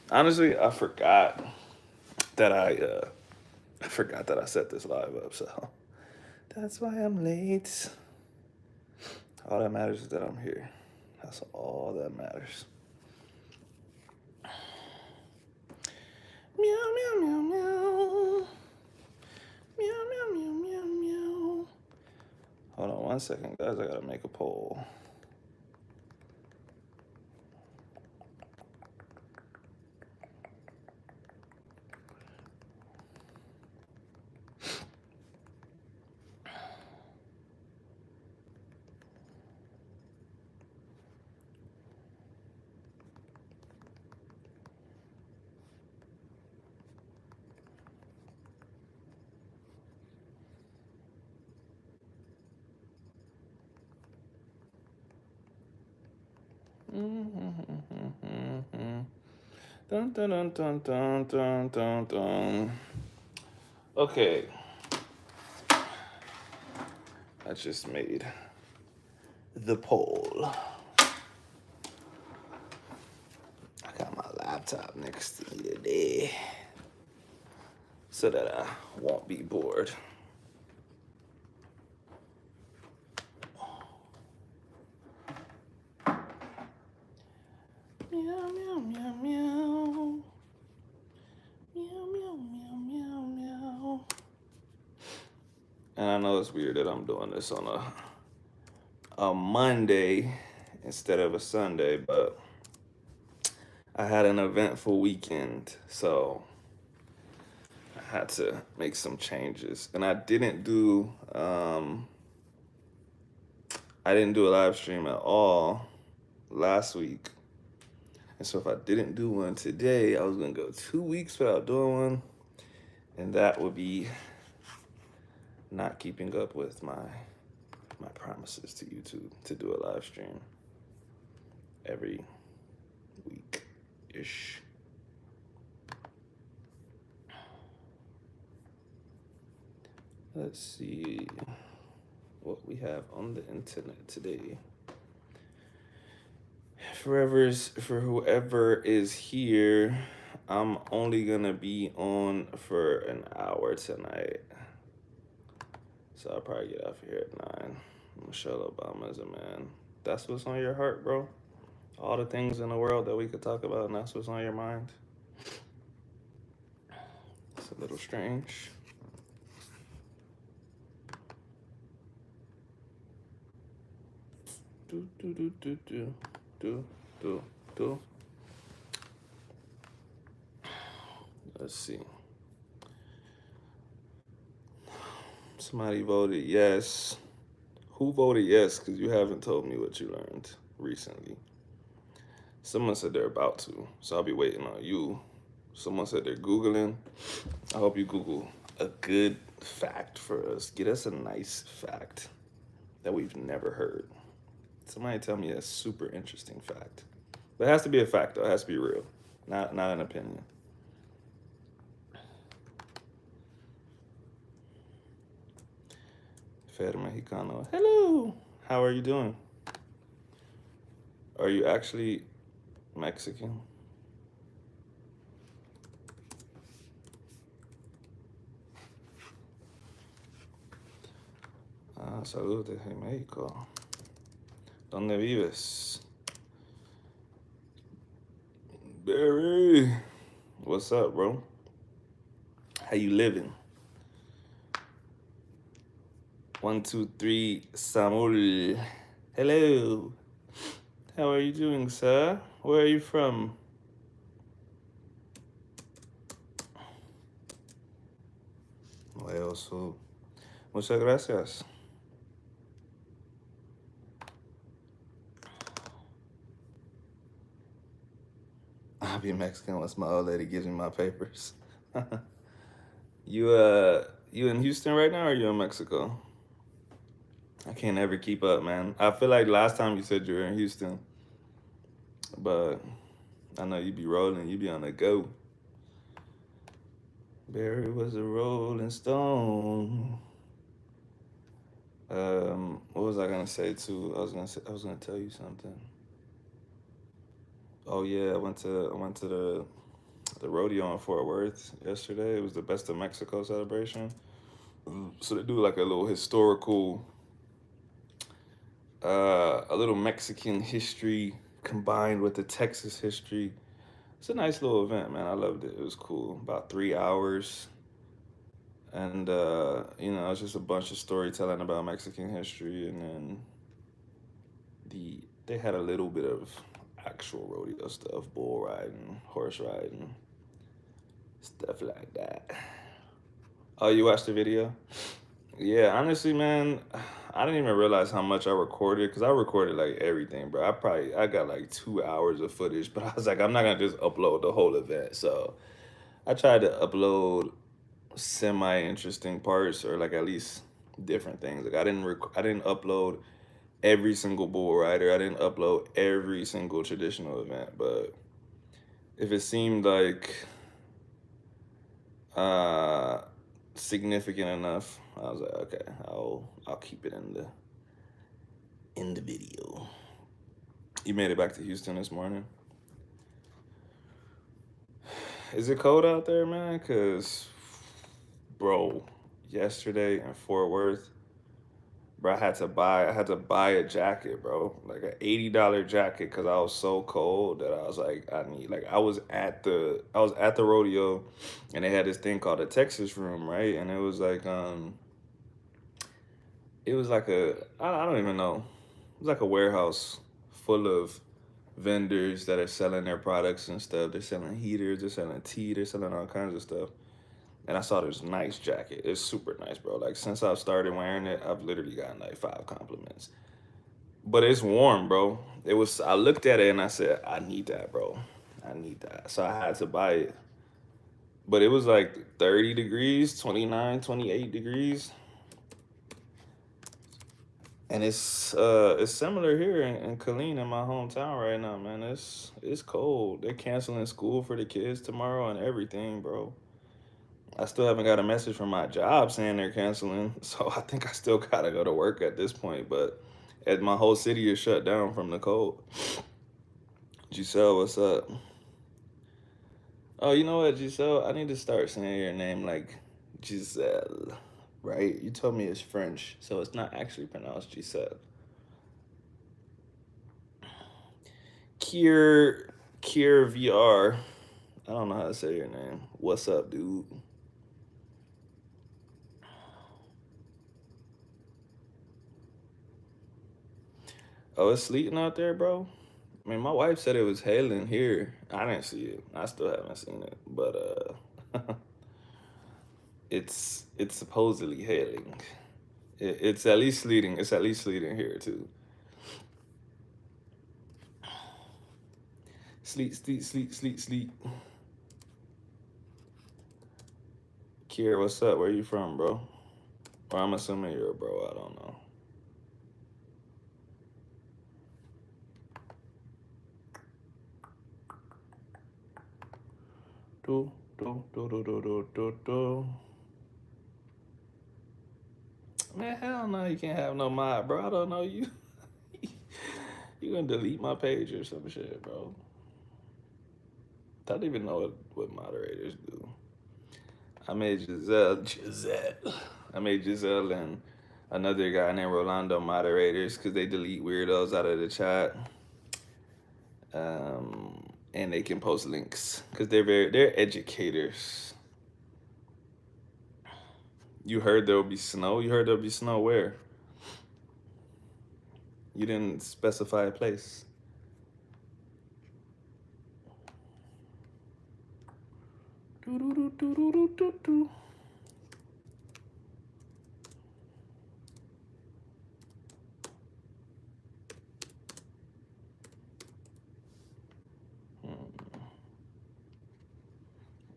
Honestly, that I forgot that I set this live up, so that's why I'm late. All that matters is that I'm here. That's all that matters. Meow meow meow meow. Meow meow meow meow meow. Hold on 1 second, guys. I gotta make a poll. Dun, dun, dun, dun, dun, dun, dun, dun. Okay, I just made the poll. I got my laptop next to me today so that I won't be bored. Meow, meow, meow, meow. Meow, meow, meow, meow, meow. And I know it's weird that I'm doing this on a Monday instead of a Sunday, but I had an eventful weekend, so I had to make some changes. And I didn't do a live stream at all last week. And so if I didn't do one today, I was gonna go 2 weeks without doing one, and that would be not keeping up with my promises to YouTube to do a live stream every week ish. Let's see what we have on the internet today. For whoever is here, I'm only gonna be on for an hour tonight. So I'll probably get off here at 9. Michelle Obama is a man. That's what's on your heart, bro. All the things in the world that we could talk about, and that's what's on your mind. It's a little strange. Do do do do do do do do. Let's see. Somebody voted yes. Who voted yes? Because you haven't told me what you learned recently. Someone said they're about to, so I'll be waiting on you. Someone said they're Googling. I hope you Google a good fact for us. Get us a nice fact that we've never heard. Somebody tell me a super interesting fact. But it has to be a fact, though. It has to be real, not an opinion. Fer Mexicano. Hello. How are you doing? Are you actually Mexican? Ah, saludos desde México. ¿Dónde vives? Barry. What's up, bro? How you living? 1, 2, 3, Samuel. Hello. How are you doing, sir? Where are you from? Wales. Muchas gracias. I'll be Mexican once my old lady gives me my papers. You in Houston right now, or you in Mexico? I can't ever keep up, man. I feel like last time you said you were in Houston, but I know you be rolling, you be on the go. Barry was a rolling stone. What was I gonna say too? I was gonna tell you something. Oh yeah, I went to the the rodeo in Fort Worth yesterday. It was the Best of Mexico celebration. So they do like a little historical, a little Mexican history combined with the Texas history. It's a nice little event, man. I loved it. It was cool. About 3 hours, and it's just a bunch of storytelling about Mexican history, and then they had a little bit of actual rodeo stuff, bull riding, horse riding, stuff like that. Oh, you watched the video? Yeah, honestly, man, I didn't even realize how much I recorded because I recorded like everything, bro. I got like 2 hours of footage, but I was like, I'm not gonna just upload the whole event. So I tried to upload semi interesting parts or like at least different things. Like I didn't upload every single bull rider. I didn't upload every single traditional event, but if it seemed like uh significant enough, I was like, okay, I'll keep it in the video. You made it back to Houston this morning. Is it cold out there, man? Cause, bro, yesterday in Fort Worth, bro, I had to buy a jacket, bro, like an $80 jacket, cause I was so cold that I was like, I was at the rodeo, and they had this thing called the Texas Room, right? And it was like I don't even know, it was like a warehouse full of vendors that are selling their products and stuff. They're selling heaters, they're selling tea, they're selling all kinds of stuff. And I saw this nice jacket. It's super nice, bro. Like since I've started wearing it, I've literally gotten like 5 compliments. But it's warm, bro. I looked at it and I said, I need that, bro. I need that. So I had to buy it. But it was like 30 degrees, 29, 28 degrees. And it's similar here in Killeen in my hometown right now, man. It's cold. They're canceling school for the kids tomorrow and everything, bro. I still haven't got a message from my job saying they're canceling, so I think I still gotta go to work at this point. But as my whole city is shut down from the cold. Giselle, what's up? Oh, you know what, Giselle? I need to start saying your name like Giselle, right? You told me it's French, so it's not actually pronounced Giselle. Kier, Kier VR. I don't know how to say your name. What's up, dude? Oh, it's sleeting out there, bro? I mean, my wife said it was hailing here. I didn't see it. I still haven't seen it, but it's supposedly hailing. It's at least sleeting. It's at least sleeting here too. Sleet, sleet, sleet, sleet, sleet. Kier, what's up? Where you from, bro? Or I'm assuming you're a bro. I don't know. Do do do do do do do do. Man, hell no, you can't have no mod, bro. I don't know you. You gonna delete my page or some shit, bro? I don't even know what moderators do. I made Giselle. I made Giselle and another guy named Rolando moderators because they delete weirdos out of the chat. And they can post links because they're educators. You heard there will be snow. You heard there'll be snow where? You didn't specify a place. Do do do do do do do.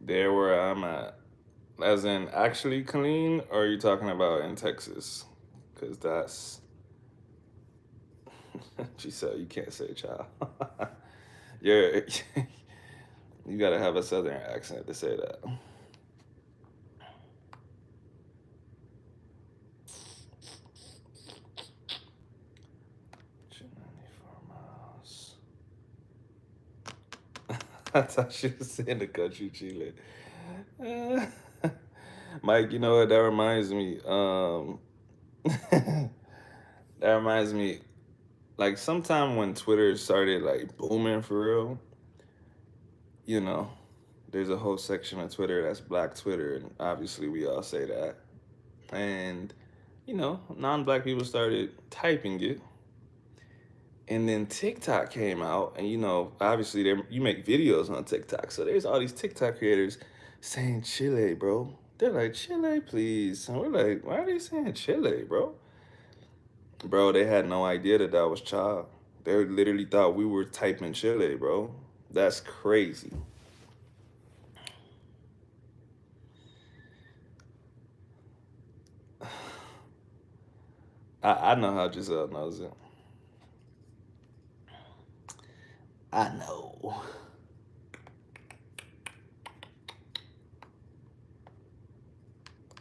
There where I'm at. As in actually clean, or are you talking about in Texas? Because that's. She said you can't say child. You're. You gotta have a southern accent to say that. I thought you was in the country Chile. Uh, Mike, you know what? That reminds me. That reminds me. Like sometime when Twitter started like booming for real, you know, there's a whole section of Twitter that's Black Twitter, and obviously we all say that. And non-black people started typing it, and then TikTok came out, and obviously you make videos on TikTok, so there's all these TikTok creators saying Chile, bro. They're like Chile, please, and we're like, why are they saying Chile, bro? Bro, they had no idea that that was child. They literally thought we were typing Chile, bro. That's crazy. I know how Giselle knows it. I know.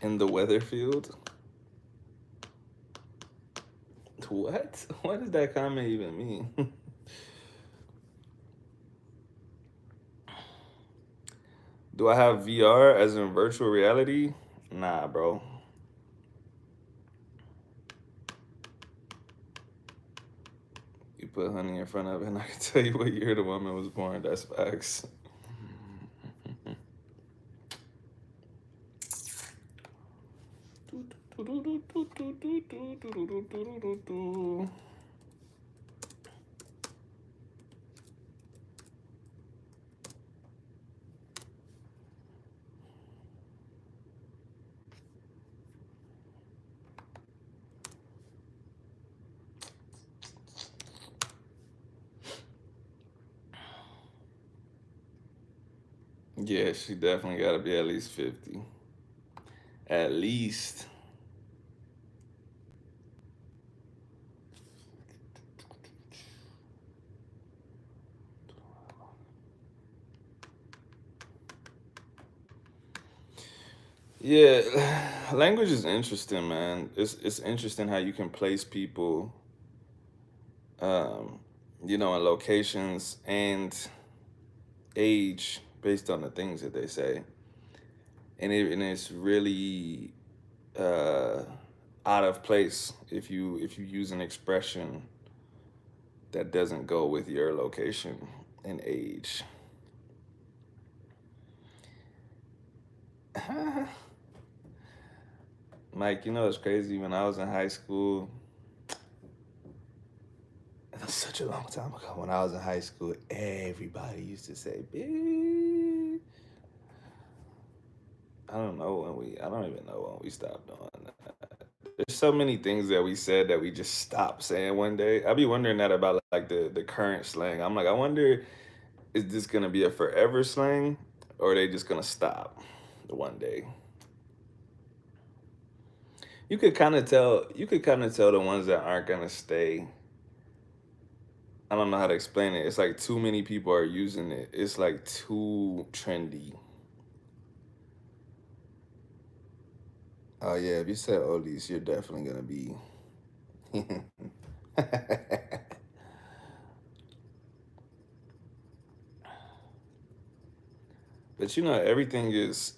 In the weather field? What? What does that comment even mean? Do I have VR as in virtual reality? Nah, bro. You put honey in front of it, and I can tell you what year the woman was born. That's facts. Yeah, she definitely got to be at least 50. At least. Yeah, language is interesting, man. It's interesting how you can place people, um, in locations and age based on the things that they say, and it's really uh, out of place if you use an expression that doesn't go with your location and age. Mike, it's crazy. When I was in high school, that's such a long time ago. When I was in high school, everybody used to say "bitch." I don't even know when we stopped doing that. There's so many things that we said that we just stopped saying one day. I be wondering that about like the current slang. I'm like, I wonder, is this gonna be a forever slang, or are they just gonna stop one day? You could kind of tell the ones that aren't gonna stay. I don't know how to explain it. It's like too many people are using it. It's like too trendy. Oh yeah, if you said oldies, you're definitely gonna be. But everything is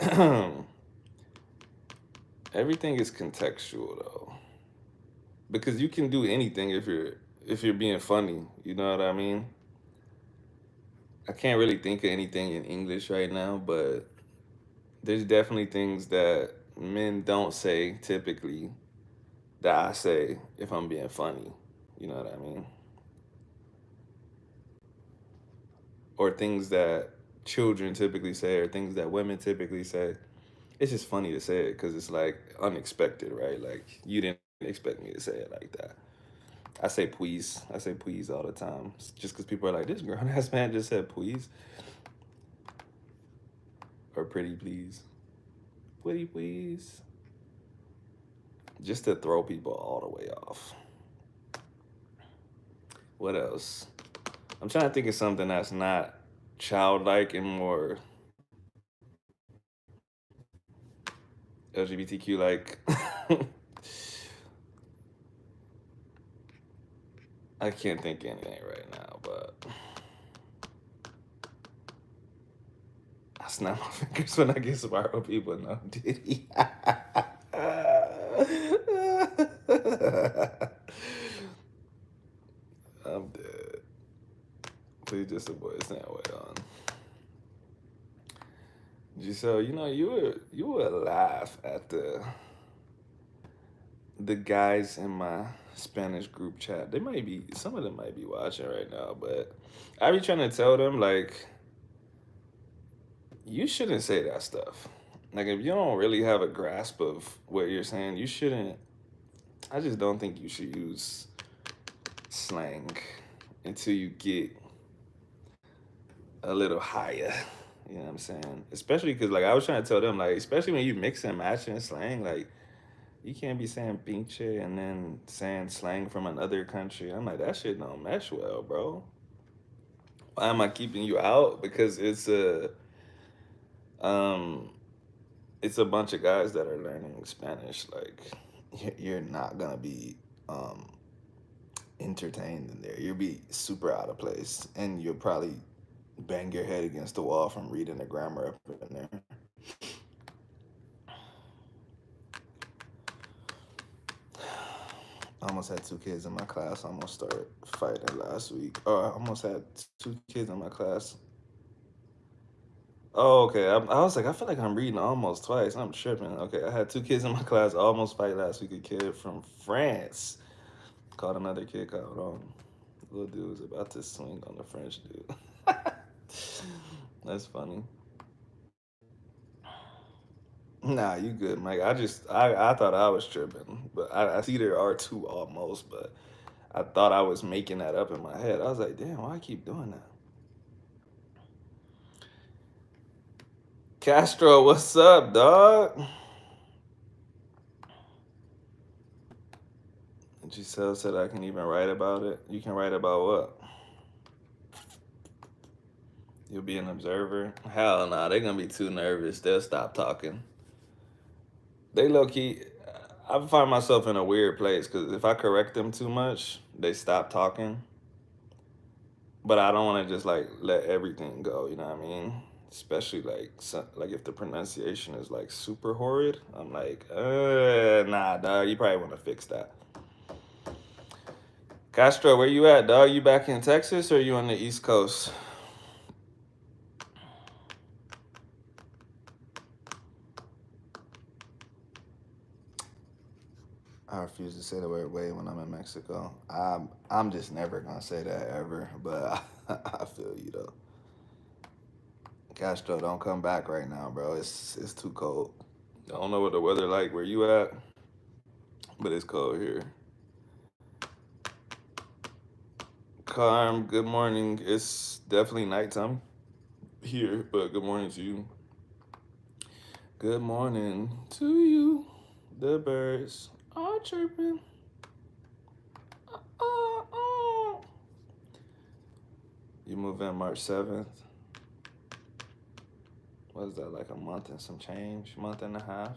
everything is contextual though, because you can do anything if you're being funny. You know what I mean? I can't really think of anything in English right now, but there's definitely things that men don't say typically that I say if I'm being funny. You know what I mean? Or things that children typically say, or things that women typically say. It's just funny to say it because it's like unexpected, right? Like you didn't expect me to say it like that. I say please. I say please all the time, just because people are like, this grown ass man just said please, or pretty please, pretty please, just to throw people all the way off. What else? I'm trying to think of something that's not childlike and more LGBTQ like. I can't think of anything right now, but I snap my fingers when I get spiral people. No, Diddy. I'm dead. Please just avoid saying way on. Giselle, you would laugh at the guys in my Spanish group chat. They might be some of them might be watching right now, but I be trying to tell them like you shouldn't say that stuff. Like if you don't really have a grasp of what you're saying, you shouldn't. I just don't think you should use slang until you get a little higher. You know what I'm saying? Especially because like I was trying to tell them like, especially when you mix and match in slang, like you can't be saying pinche and then saying slang from another country. I'm like that shit don't mesh well, bro. Why am I keeping you out? Because um it's a bunch of guys that are learning Spanish. Like you're not gonna be um entertained in there. You'll be super out of place, and you'll probably bang your head against the wall from reading the grammar up in there. I almost had two kids in my class. I almost started fighting last week. Oh, I almost had two kids in my class. Oh, okay. I was like, I feel like I'm reading almost twice. I'm tripping. Okay, I had two kids in my class. I almost fight last week. A kid from France caught another kid caught on. The little dude was about to swing on the French dude. That's funny. Nah, you good, Mike. I thought I was tripping, but I see there are two almost, but I thought I was making that up in my head. I was like, damn, why I keep doing that? Castro, what's up, dog? Giselle said I can even write about it. You can write about what? You'll be an observer? Hell nah, they're gonna be too nervous. They'll stop talking. They low key. I find myself in a weird place because if I correct them too much, they stop talking. But I don't want to just like let everything go. You know what I mean? Especially like like if the pronunciation is like super horrid, I'm like, nah, dog. You probably want to fix that. Castro, where you at, dog? You back in Texas or you on the East Coast? I refuse to say the word way when I'm in Mexico. I'm just never gonna say that ever. But I feel you though. Castro, don't come back right now, bro. It's too cold. I don't know what the weather like where you at, but it's cold here. Carm, good morning. It's definitely nighttime here, but good morning to you. Good morning to you. The birds are chirping. Uh. You move in March 7th. What is that, like a month and some change? Month and a half?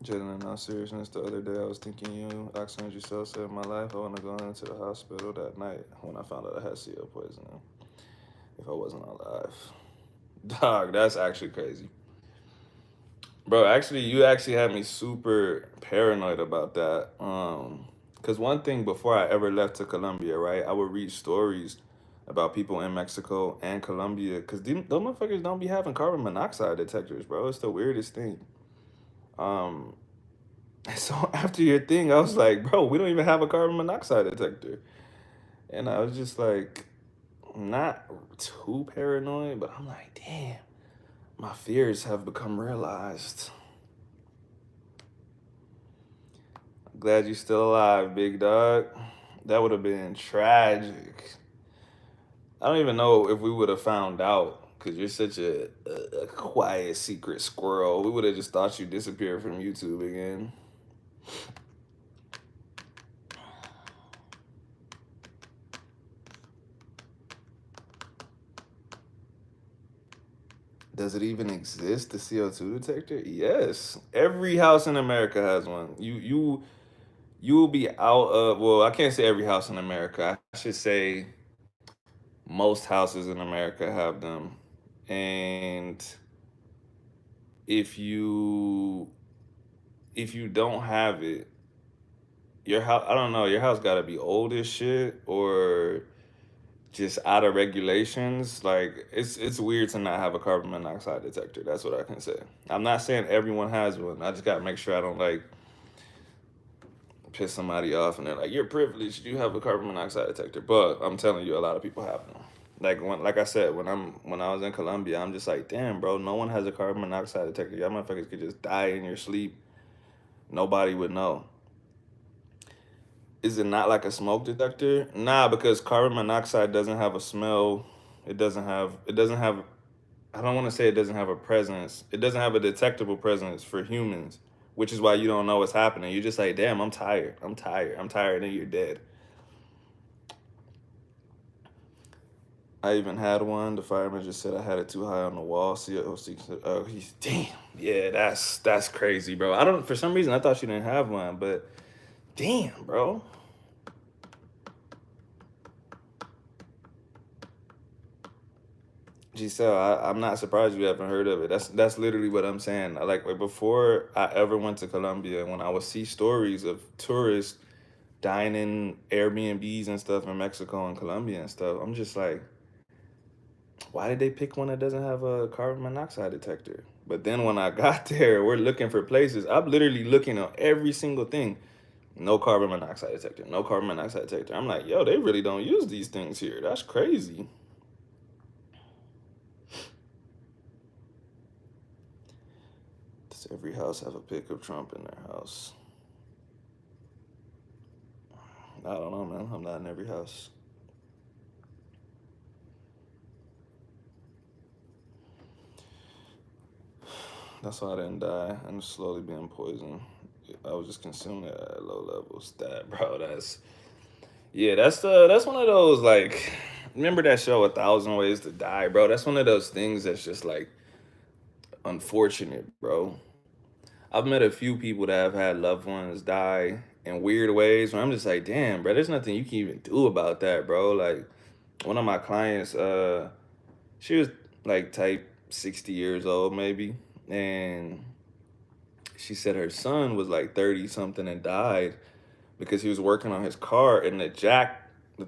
Jaden, in all seriousness, the other day I was thinking you, Oxygen Giselle saved my life. I want to go into the hospital that night when I found out I had CO poisoning. If I wasn't alive. Dog, that's actually crazy. Bro, actually, you actually had me super paranoid about that. Cause one thing before I ever left to Colombia, right, I would read stories about people in Mexico and Colombia, cause those motherfuckers don't be having carbon monoxide detectors, bro. It's the weirdest thing. Um, so after your thing, I was like, bro, we don't even have a carbon monoxide detector, and I was just like, not too paranoid, but I'm like, damn, my fears have become realized. Glad you're still alive, big dog. That would have been tragic. I don't even know if we would have found out because you're such a quiet, secret squirrel. We would have just thought you disappeared from YouTube again. Does it even exist, the CO2 detector? Yes. Every house in America has one. you will be out of, well, I can't say every house in America. I should say most houses in America have them. And if you if you don't have it, your house, I don't know, your house got to be old as shit or just out of regulations. Like it's weird to not have a carbon monoxide detector. That's what I can say. I'm not saying everyone has one. I just got to make sure I don't like piss somebody off and they're like, "You're privileged, you have a carbon monoxide detector." But I'm telling you, a lot of people have them. Like I said, when I was in Colombia, I'm just like, damn, bro, no one has a carbon monoxide detector. Y'all motherfuckers could just die in your sleep. Nobody would know. Is it not like a smoke detector? Nah, because carbon monoxide doesn't have a smell. It doesn't have I don't want to say it doesn't have a presence. It doesn't have a detectable presence for humans, which is why you don't know what's happening. You're just like, damn, I'm tired. I'm tired. I'm tired, and you're dead. I even had one. The fireman just said I had it too high on the wall. See, he's damn. Yeah, that's crazy, bro. I don't. For some reason, I thought you didn't have one, but damn, bro. Giselle, I'm not surprised you haven't heard of it. That's literally what I'm saying. Like before I ever went to Colombia, when I would see stories of tourists dying in Airbnbs and stuff in Mexico and Colombia and stuff, I'm just like, why did they pick one that doesn't have a carbon monoxide detector? But then when I got there, we're looking for places. I'm literally looking at every single thing. No carbon monoxide detector. No carbon monoxide detector. I'm like, yo, they really don't use these things here. That's crazy. Does every house have a pic of Trump in their house? I don't know, man. I'm not in every house. That's why I didn't die. I'm slowly being poisoned. I was just consuming it at low levels. That, bro, that's one of those like, remember that show A Thousand Ways to Die, bro? That's one of those things that's just like unfortunate, bro. I've met a few people that have had loved ones die in weird ways where I'm just like, damn, bro, there's nothing you can even do about that, bro. Like one of my clients, she was like type 60 years old maybe, and she said her son was like 30 something and died because he was working on his car and the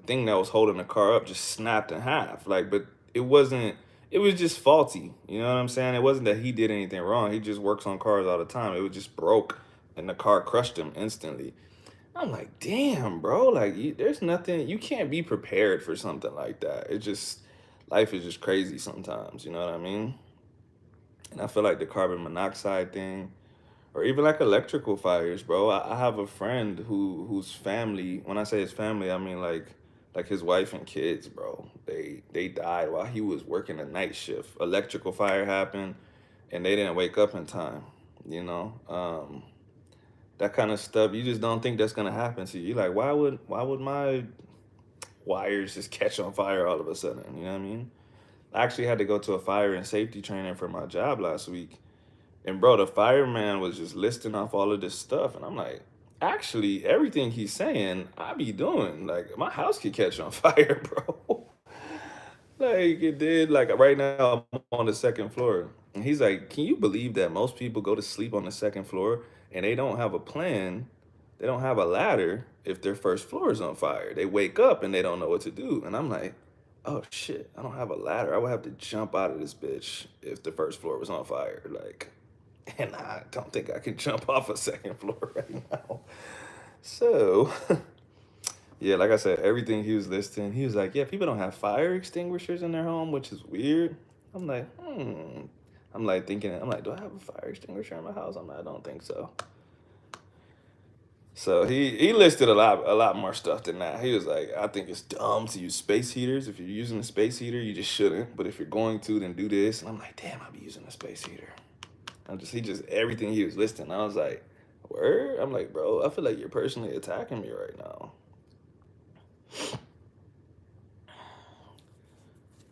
thing that was holding the car up just snapped in half. Like, but it wasn't, it was just faulty. You know what I'm saying? It wasn't that he did anything wrong. He just works on cars all the time. It was just broke and the car crushed him instantly. I'm like, damn, bro. Like, there's nothing, you can't be prepared for something like that. It just, life is just crazy sometimes. You know what I mean? And I feel like the carbon monoxide thing, or even like electrical fires, bro. I have a friend whose family, when I say his family, I mean like his wife and kids, bro. They died while he was working a night shift. Electrical fire happened and they didn't wake up in time, you know? That kind of stuff, you just don't think that's gonna happen to you. You're like, why would my wires just catch on fire all of a sudden? You know what I mean? I actually had to go to a fire and safety training for my job last week. And bro, the fireman was just listing off all of this stuff, and I'm like, actually, everything he's saying, I be doing. Like my house could catch on fire, bro. Like it did. Like right now, I'm on the second floor, and he's like, "Can you believe that most people go to sleep on the second floor and they don't have a plan? They don't have a ladder if their first floor is on fire. They wake up and they don't know what to do." And I'm like, "Oh shit, I don't have a ladder. I would have to jump out of this bitch if the first floor was on fire." Like. And I don't think I can jump off a second floor right now. So, yeah, like I said, everything he was listing, he was like, yeah, people don't have fire extinguishers in their home, which is weird. I'm like, hmm. I'm like thinking, I'm like, do I have a fire extinguisher in my house? I'm like, I don't think so. So he listed a lot more stuff than that. He was like, I think it's dumb to use space heaters. If you're using a space heater, you just shouldn't. But if you're going to, then do this. And I'm like, damn, I'll be using a space heater. He just everything he was listing. I was like, word? I'm like, bro, I feel like you're personally attacking me right now.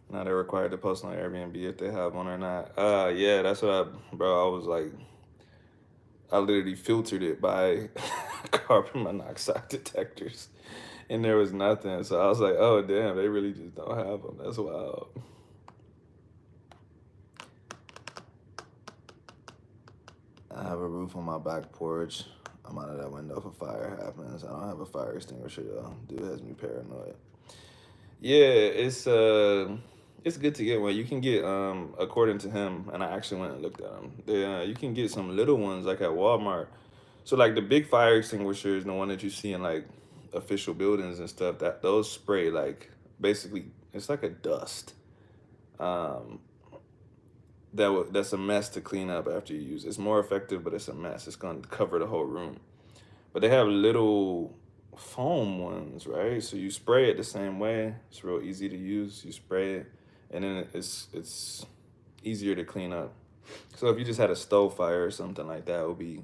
Now they're required to post on Airbnb if they have one or not. Yeah, that's what bro, I was like, I literally filtered it by carbon monoxide detectors, and there was nothing. So I was like, oh damn, they really just don't have them. That's wild. I have a roof on my back porch. I'm out of that window if a fire happens. I don't have a fire extinguisher though. Dude has me paranoid. Yeah, it's good to get one. You can get according to him, and I actually went and looked at them. You can get some little ones like at Walmart. So like the big fire extinguishers, the one that you see in like official buildings and stuff, that those spray like basically it's like a dust. Um, that's a mess to clean up after you use it. It's more effective, but it's a mess. It's gonna cover the whole room. But they have little foam ones, right? So you spray it the same way. It's real easy to use. You spray it, and then it's easier to clean up. So if you just had a stove fire or something like that, it would be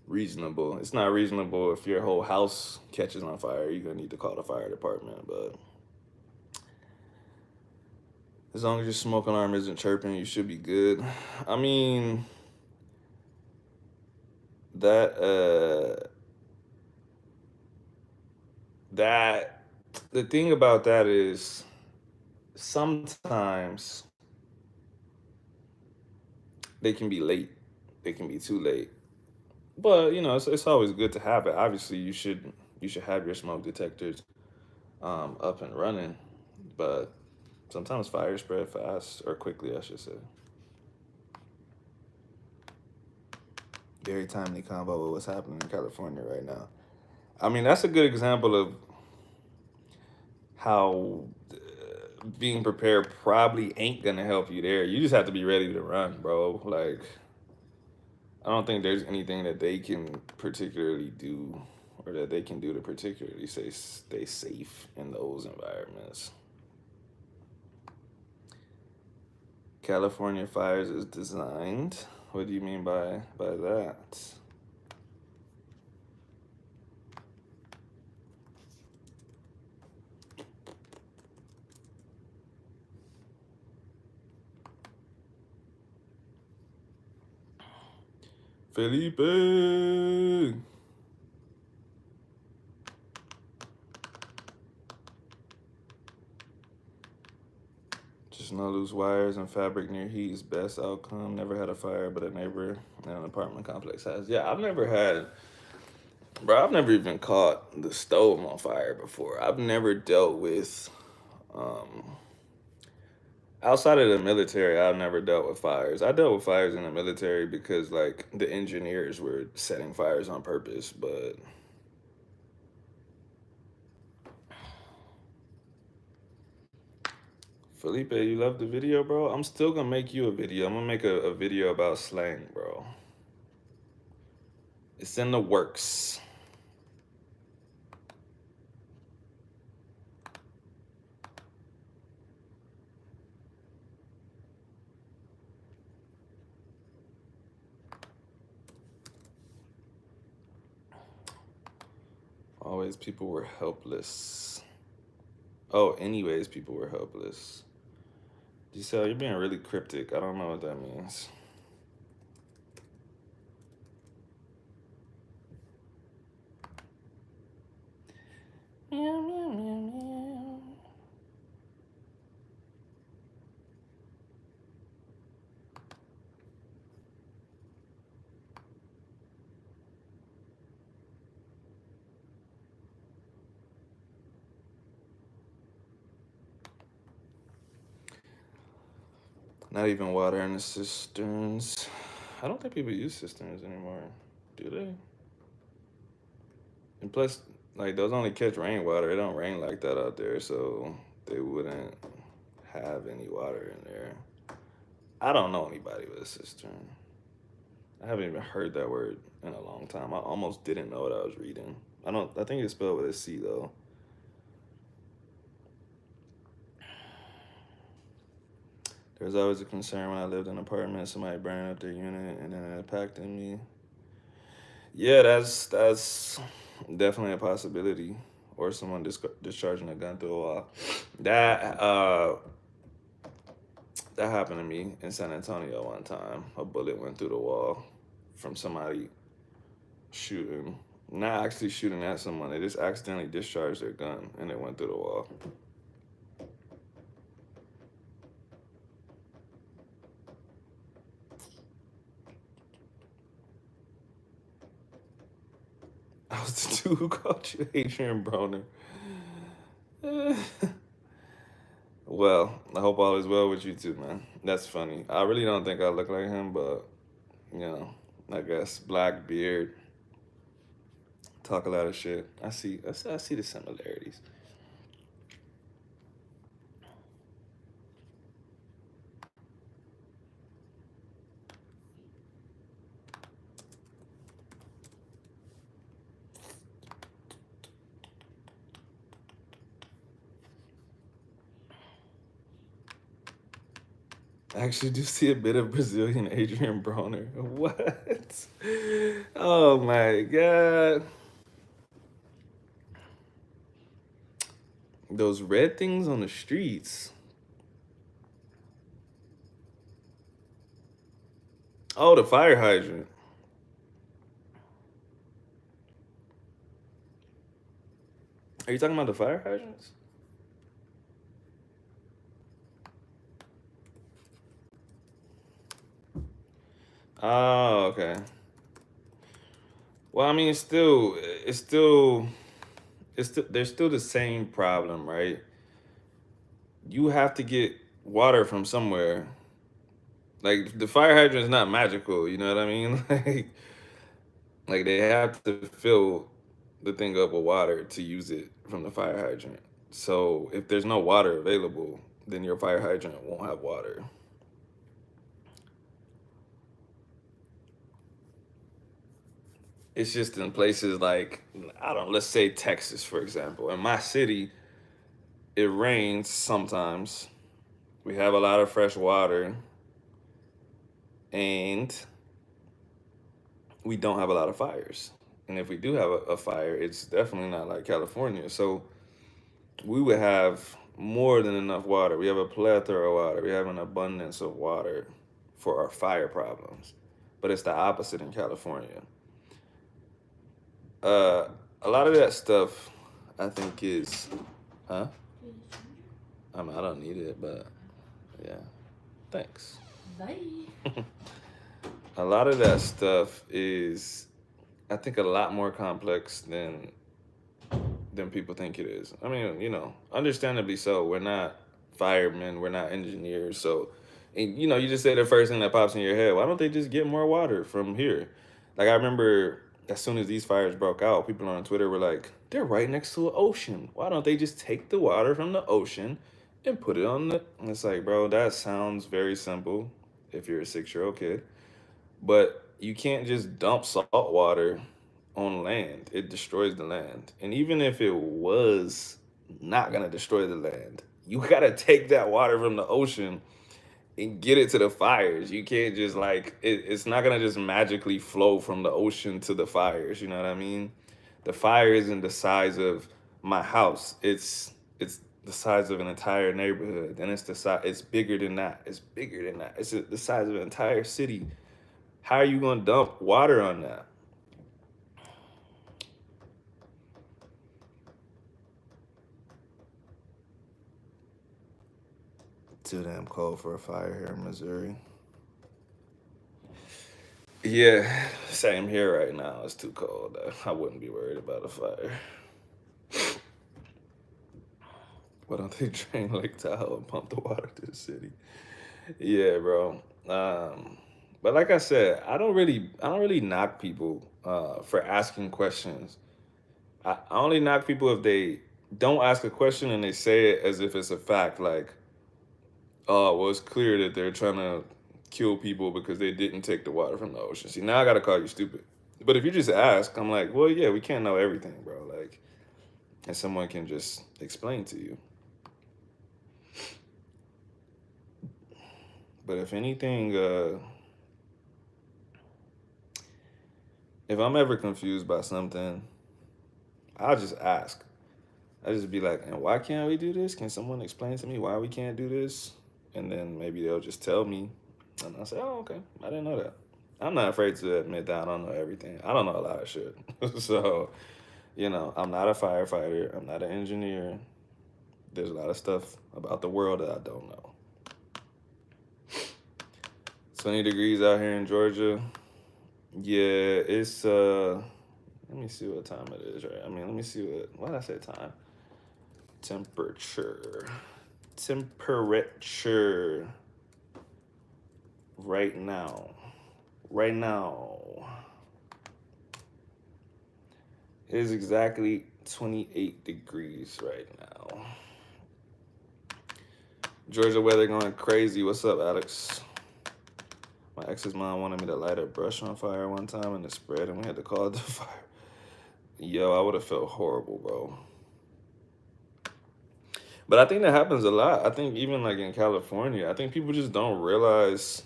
reasonable. It's not reasonable if your whole house catches on fire. You're gonna need to call the fire department. But as long as your smoke alarm isn't chirping, you should be good. I mean, that that the thing about that is sometimes they can be late. They can be too late. But you know, it's always good to have it. Obviously, you should have your smoke detectors up and running. But sometimes fires spread fast or quickly, I should say. Very timely combo with what's happening in California right now. I mean, that's a good example of how being prepared probably ain't gonna help you there. You just have to be ready to run, bro. Like, I don't think there's anything that they can particularly do or that they can do to particularly stay safe in those environments. California fires is designed. What do you mean by that? Felipe. Just no loose wires and fabric near heat is best outcome. Never had a fire, but a neighbor in an apartment complex has. Yeah, I've never even caught the stove on fire before. I've never dealt with, um, outside of the military, I've never dealt with fires. I dealt with fires in the military because, like, the engineers were setting fires on purpose, but Felipe, you love the video, bro? I'm still gonna make you a video. I'm gonna make a video about slang, bro. It's in the works. Always people were helpless. Oh, anyways, people were helpless. Giselle, you're being really cryptic. I don't know what that means. Meow, meow, meow, meow. Not even water in the cisterns. I don't think people use cisterns anymore, do they? And plus, like those only catch rainwater. It don't rain like that out there, so they wouldn't have any water in there. I don't know anybody with a cistern. I haven't even heard that word in a long time. I almost didn't know what I was reading. I don't. I think it's spelled with a C though. There was always a concern when I lived in an apartment, somebody burning up their unit and then it impacted me. Yeah, that's definitely a possibility. Or someone discharging a gun through a wall. That that happened to me in San Antonio one time. A bullet went through the wall from somebody shooting. Not actually shooting at someone. They just accidentally discharged their gun and it went through the wall. I was the dude who called you Adrian Broner. Well, I hope all is well with you too, man. That's funny. I really don't think I look like him, but you know, I guess black beard, talk a lot of shit. I see the similarities. I actually do see a bit of Brazilian Adrian Broner. What? Oh my god. Those red things on the streets. Oh, the fire hydrant. Are you talking about the fire hydrants? Oh, okay. Well, I mean, there's still the same problem, right? You have to get water from somewhere. Like the fire hydrant is not magical, you know what I mean? Like they have to fill the thing up with water to use it from the fire hydrant. So if there's no water available, then your fire hydrant won't have water. It's just in places like I don't let's say Texas, for example. In my city, it rains sometimes. We have a lot of fresh water and we don't have a lot of fires. And if we do have a fire, it's definitely not like California. So we would have more than enough water. We have a plethora of water. We have an abundance of water for our fire problems. But it's the opposite in California. Uh, a lot of that stuff, I think, is, huh? I mean, I don't need it, but yeah, thanks. Bye. A lot of that stuff is, I think, a lot more complex than people think it is. I mean, understandably so. We're not firemen, we're not engineers. So, and you just say the first thing that pops in your head. Why don't they just get more water from here? Like I remember, as soon as these fires broke out, people on Twitter were like, "They're right next to an ocean. Why don't they just take the water from the ocean and put it on the?" And it's like, bro, that sounds very simple if you're a 6-year-old kid, but you can't just dump salt water on land. It destroys the land. And even if it was not gonna destroy the land, you gotta take that water from the ocean and get it to the fires. You can't just it's not gonna just magically flow from the ocean to the fires. You know what I mean? The fire isn't the size of my house. It's the size of an entire neighborhood, and it's the size. It's bigger than that. It's bigger than that. It's the size of an entire city. How are you gonna dump water on that? Too damn cold for a fire here in Missouri. Yeah, same here right now. It's too cold. I wouldn't be worried about a fire. Why don't they drain Lake Tahoe and pump the water to the city? Yeah, bro. But like I said, I don't really knock people for asking questions. I only knock people if they don't ask a question and they say it as if it's a fact. Like, oh, well, it's clear that they're trying to kill people because they didn't take the water from the ocean. See, now I gotta call you stupid. But if you just ask, I'm like, well, yeah, we can't know everything, bro. Like, and someone can just explain to you. But if anything, if I'm ever confused by something, I'll just ask. I just be like, and why can't we do this? Can someone explain to me why we can't do this? And then maybe they'll just tell me, and I'll say, oh, okay, I didn't know that. I'm not afraid to admit that I don't know everything. I don't know a lot of shit. So, I'm not a firefighter. I'm not an engineer. There's a lot of stuff about the world that I don't know. 20 degrees out here in Georgia. Yeah, it's let me see what time it is, right? I mean, let me see what did I say time? Temperature. Temperature right now. Right now it is exactly 28 degrees right now. Georgia weather going crazy. What's up, Alex? My ex's mom wanted me to light a brush on fire one time and it spread and we had to call it the fire. Yo, I would have felt horrible, bro. But I think that happens a lot. I think even like in California, I think people just don't realize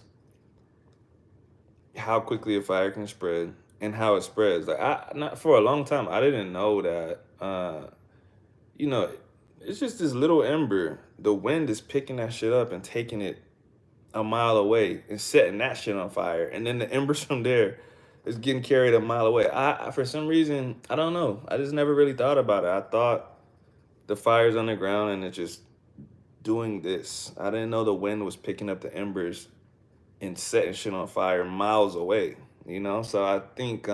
how quickly a fire can spread and how it spreads. Like I not for a long time I didn't know that you know, it's just this little ember. The wind is picking that shit up and taking it a mile away and setting that shit on fire. And then the embers from there is getting carried a mile away. For some reason, I don't know. I just never really thought about it. I thought the fire's on the ground and it's just doing this. I didn't know the wind was picking up the embers and setting shit on fire miles away, So I think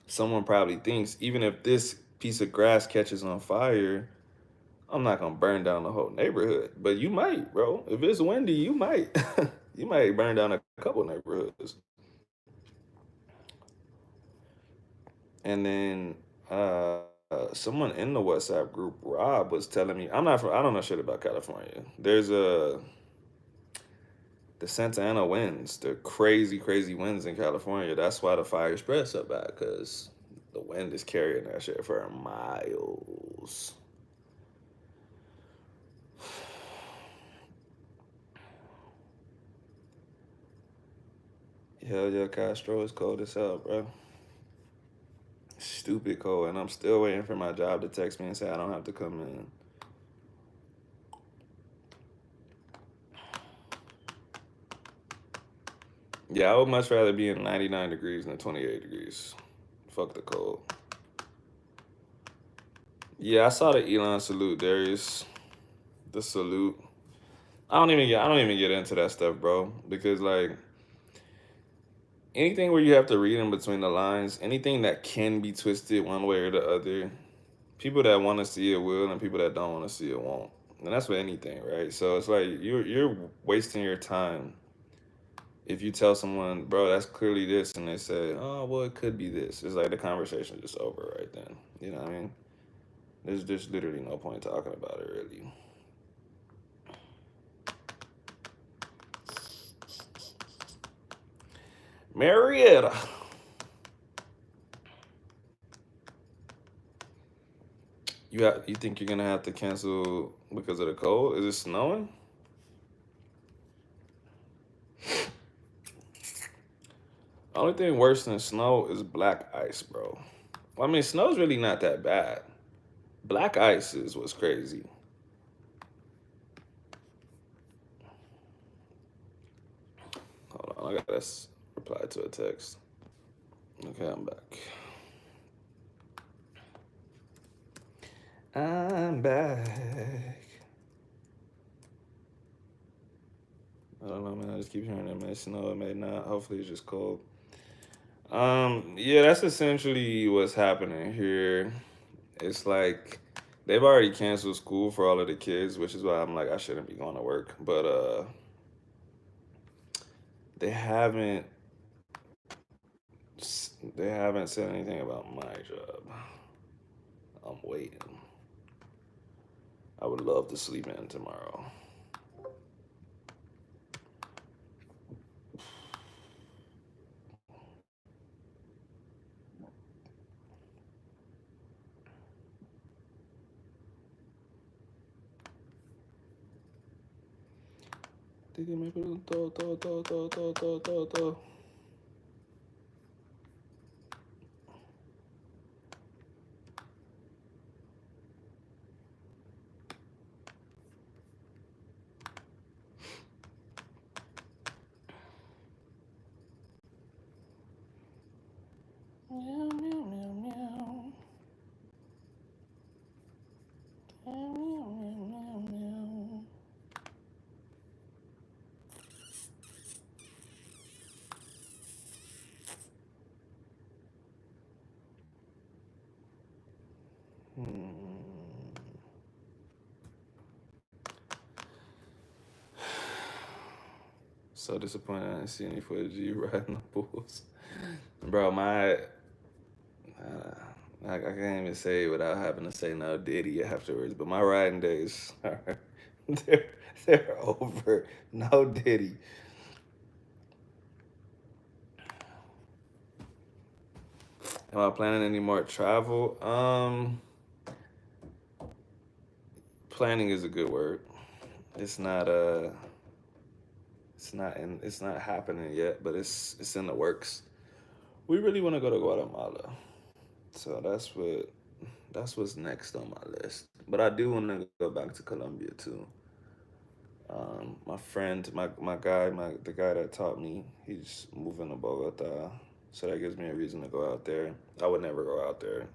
someone probably thinks even if this piece of grass catches on fire, I'm not gonna burn down the whole neighborhood. But you might, bro. If it's windy, you might. You might burn down a couple neighborhoods. And then someone in the WhatsApp group, Rob, was telling me I don't know shit about California. There's the Santa Ana winds, the crazy, crazy winds in California. That's why the fire spreads so bad, because the wind is carrying that shit for miles. Hell yeah, Castro is cold as hell, bro. Stupid cold, and I'm still waiting for my job to text me and say I don't have to come in. Yeah, I would much rather be in 99 degrees than 28 degrees. Fuck the cold. Yeah, I saw the Elon salute, Darius. The salute. I don't even get into that stuff, bro. Because like anything where you have to read in between the lines, anything that can be twisted one way or the other, people that want to see it will, and people that don't want to see it won't. And that's with anything, right? So it's like you're wasting your time if you tell someone, bro, that's clearly this, and they say, oh, well, it could be this. It's like the conversation is just over right then. You know what I mean? There's literally no point talking about it, really. Marietta. You think you're gonna have to cancel because of the cold? Is it snowing? Only thing worse than snow is black ice, bro. Well, I mean, snow's really not that bad. Black ice is what's crazy. Hold on, I gotta reply to a text. Okay, I'm back. I'm back. I don't know, man. I just keep hearing it may snow, it may not. Hopefully, it's just cold. Yeah, that's essentially what's happening here. It's like they've already canceled school for all of the kids, which is why I'm like I shouldn't be going to work. But they haven't they haven't said anything about my job. I'm waiting. I would love to sleep in tomorrow. So disappointed I didn't see any footage of you riding the bulls. Bro, my I can't even say it without having to say no Diddy afterwards. But my riding days are they're they're over. No Diddy. Am I planning any more travel? Planning is a good word. It's not it's not happening yet, but it's in the works. We really want to go to Guatemala. So that's what's next on my list. But I do want to go back to Colombia too. My friend, my guy, the guy that taught me, he's moving to Bogota, so that gives me a reason to go out there. I would never go out there.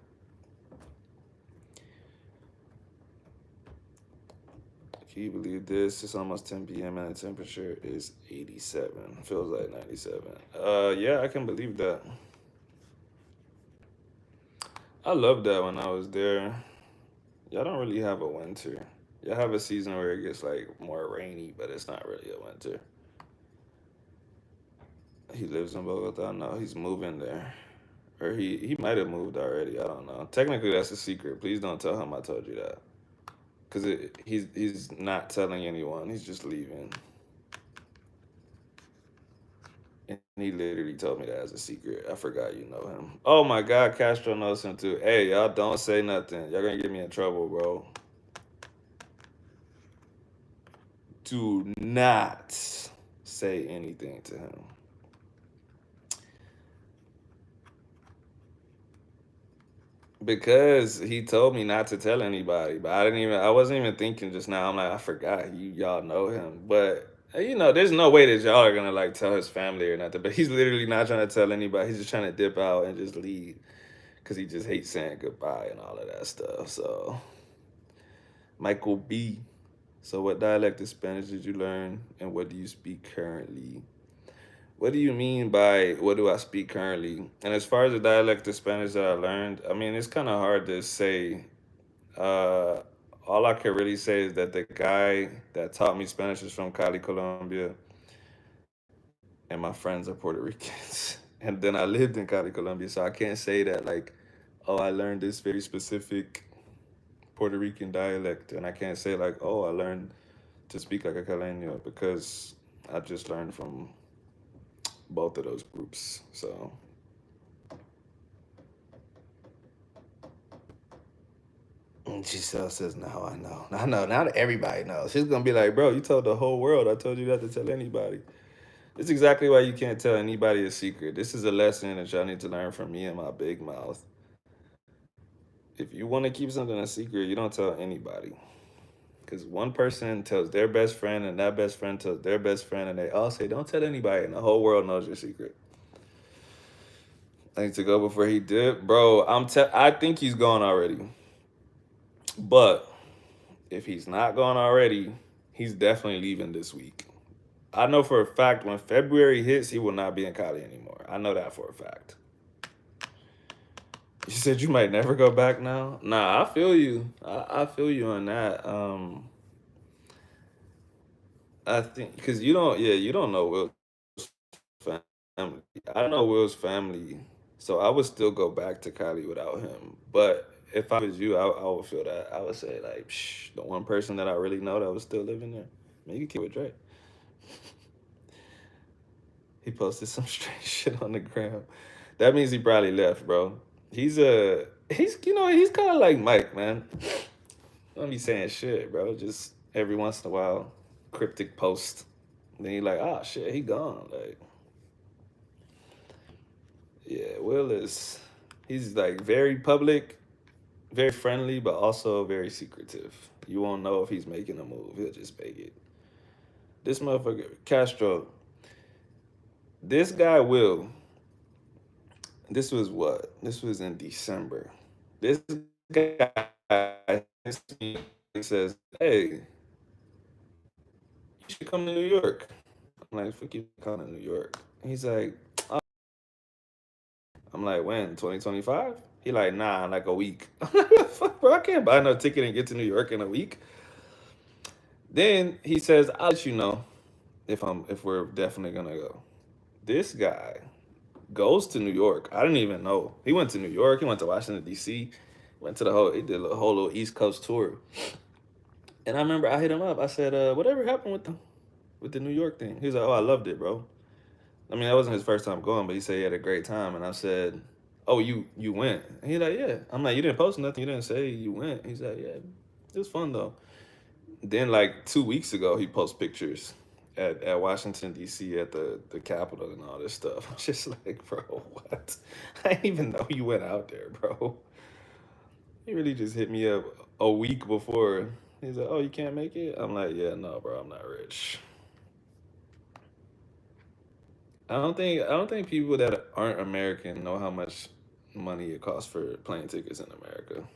Can you believe this? It's almost 10 p.m. and the temperature is 87. Feels like 97. Yeah, I can believe that. I loved that when I was there. Y'all don't really have a winter. Y'all have a season where it gets like more rainy, but it's not really a winter. He lives in Bogota. No, he's moving there. Or he might have moved already. I don't know. Technically, that's a secret. Please don't tell him I told you that. Because he's not telling anyone. He's just leaving. And he literally told me that as a secret. I forgot you know him. Oh my God, Castro knows him too. Hey, y'all don't say nothing. Y'all gonna get me in trouble, bro. Do not say anything to him. Because he told me not to tell anybody, but I wasn't even thinking just now. I'm like, I forgot y'all know him. But there's no way that y'all are gonna like tell his family or nothing. But he's literally not trying to tell anybody. He's just trying to dip out and just leave because he just hates saying goodbye and all of that stuff. So Michael B. So what dialect of Spanish did you learn and what do you speak currently? What do you mean by what do I speak currently? And as far as the dialect of Spanish that I learned, I mean, it's kind of hard to say. Uh, all I can really say is that the guy that taught me Spanish is from Cali, Colombia, and my friends are Puerto Ricans. And then I lived in Cali, Colombia, so I can't say that like, oh, I learned this very specific Puerto Rican dialect, and I can't say like, oh, I learned to speak like a Caleño because I just learned from both of those groups. So and Giselle says, "Now I know. I know. Now that everybody knows, she's gonna be like, bro, you told the whole world. I told you not to tell anybody." It's exactly why you can't tell anybody a secret. This is a lesson that y'all need to learn from me and my big mouth. If you want to keep something a secret, you don't tell anybody. Because one person tells their best friend, and that best friend tells their best friend, and they all say, "Don't tell anybody," and the whole world knows your secret. I need to go before he did, bro. I think he's gone already, but if he's not gone already, he's definitely leaving this week. I know for a fact when February hits, he will not be in Cali anymore. I know that for a fact. You said you might never go back now. Nah, I feel you. I feel you on that. I think because you don't know Will's family. I know Will's family, so I would still go back to Cali without him. But if I was you, I would feel that. I would say like, the one person that I really know that was still living there. Man, you can keep with Drake. He posted some strange shit on the gram. That means he probably left, bro. He's kind of like Mike, man. Don't be saying shit, bro. Just every once in a while, cryptic post. Then you like, oh shit, he gone. Like, yeah, Will is he's like very public, very friendly, but also very secretive. You won't know if he's making a move. He'll just make it. This motherfucker, Castro, this guy Will, this was what? This was in December. This guy he says, "Hey, you should come to New York." I'm like, "Fuck you, come to New York." He's like, oh. I'm like, "When? 2025?" He like, "Nah, in like a week." I'm like, "What the fuck, bro? I can't buy no ticket and get to New York in a week." Then he says, "I'll let you know if we're definitely gonna go." This guy goes to New York. I didn't even know. He went to New York. He went to Washington D.C. Went to the whole. He did a whole little East Coast tour. And I remember I hit him up. I said, "Whatever happened with the New York thing?" He was like, "Oh, I loved it, bro." I mean, that wasn't his first time going, but he said he had a great time. And I said, "Oh, you went?" And he's like, "Yeah." I'm like, "You didn't post nothing. You didn't say you went." He's like, "Yeah, it was fun though." Then like 2 weeks ago, he posts pictures at Washington D.C. at the Capitol and all this stuff. I'm just like, bro, what? I didn't even know you went out there, bro. He really just hit me up a week before. He's like, "Oh, you can't make it?" I'm like, "Yeah, no, bro, I'm not rich." I don't think people that aren't American know how much money it costs for plane tickets in America.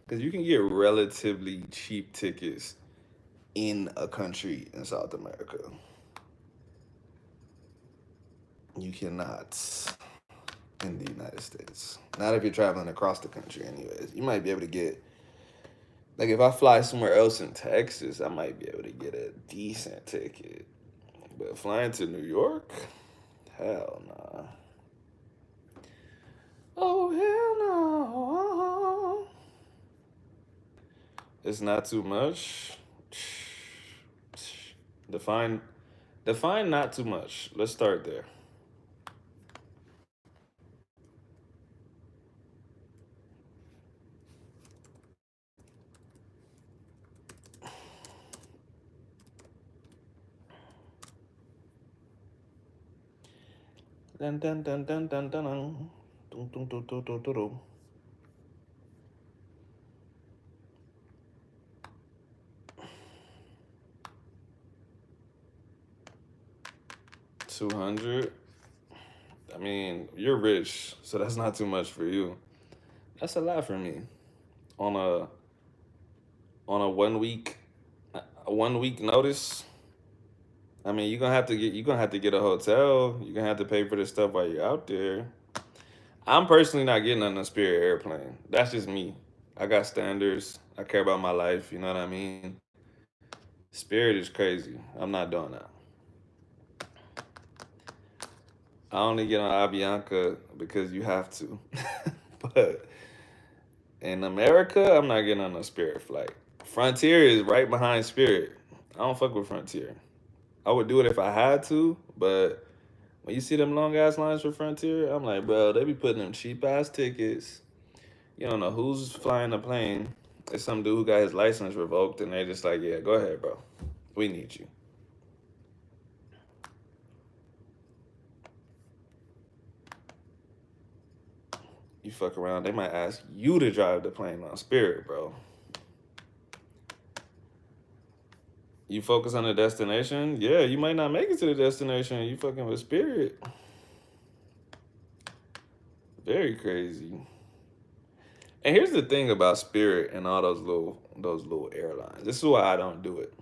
Because you can get relatively cheap tickets in a country in South America. You cannot in the United States. Not if you're traveling across the country, anyways. You might be able to get, like, if I fly somewhere else in Texas, I might be able to get a decent ticket. But flying to New York? Hell nah. Oh, hell no. It's not too much. Define define not too much. Let's start there. Dun dun dun dun dun dun dun. Dun, dun, dun, dun, dun, dun, dun. 200. I mean, you're rich, so that's not too much for you. That's a lot for me. On a 1 week notice. I mean, you're gonna have to get a hotel. You're gonna have to pay for this stuff while you're out there. I'm personally not getting on a Spirit airplane. That's just me. I got standards. I care about my life. You know what I mean? Spirit is crazy. I'm not doing that. I only get on Avianca because you have to. But in America, I'm not getting on a Spirit flight. Frontier is right behind Spirit. I don't fuck with Frontier. I would do it if I had to, but when you see them long ass lines for Frontier, I'm like, bro, they be putting them cheap ass tickets. You don't know who's flying the plane. It's some dude who got his license revoked, and they just like, yeah, go ahead, bro. We need you. You fuck around, they might ask you to drive the plane on Spirit, bro. You focus on the destination, yeah, you might not make it to the destination. You fucking with Spirit. Very crazy. And here's the thing about Spirit and all those little airlines. This is why I don't do it.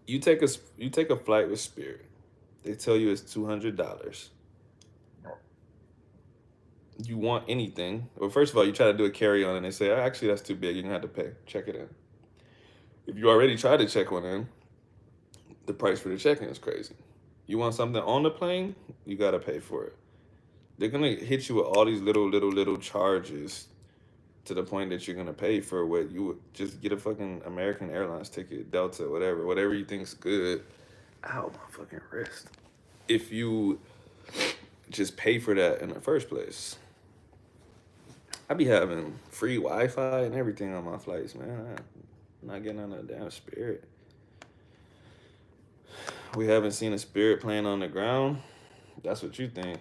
You take a flight with Spirit. They tell you it's $200. You want anything. Well, first of all, you try to do a carry on and they say, "Oh, actually, that's too big. You're going to have to pay. Check it in." If you already tried to check one in, the price for the check in is crazy. You want something on the plane, you got to pay for it. They're going to hit you with all these little charges to the point that you're going to pay for what you would just get a fucking American Airlines ticket, Delta, whatever you think's good. Ow, my fucking wrist. If you just pay for that in the first place. I be having free Wi-Fi and everything on my flights, man. I'm not getting on a damn Spirit. We haven't seen a Spirit plane on the ground. That's what you think.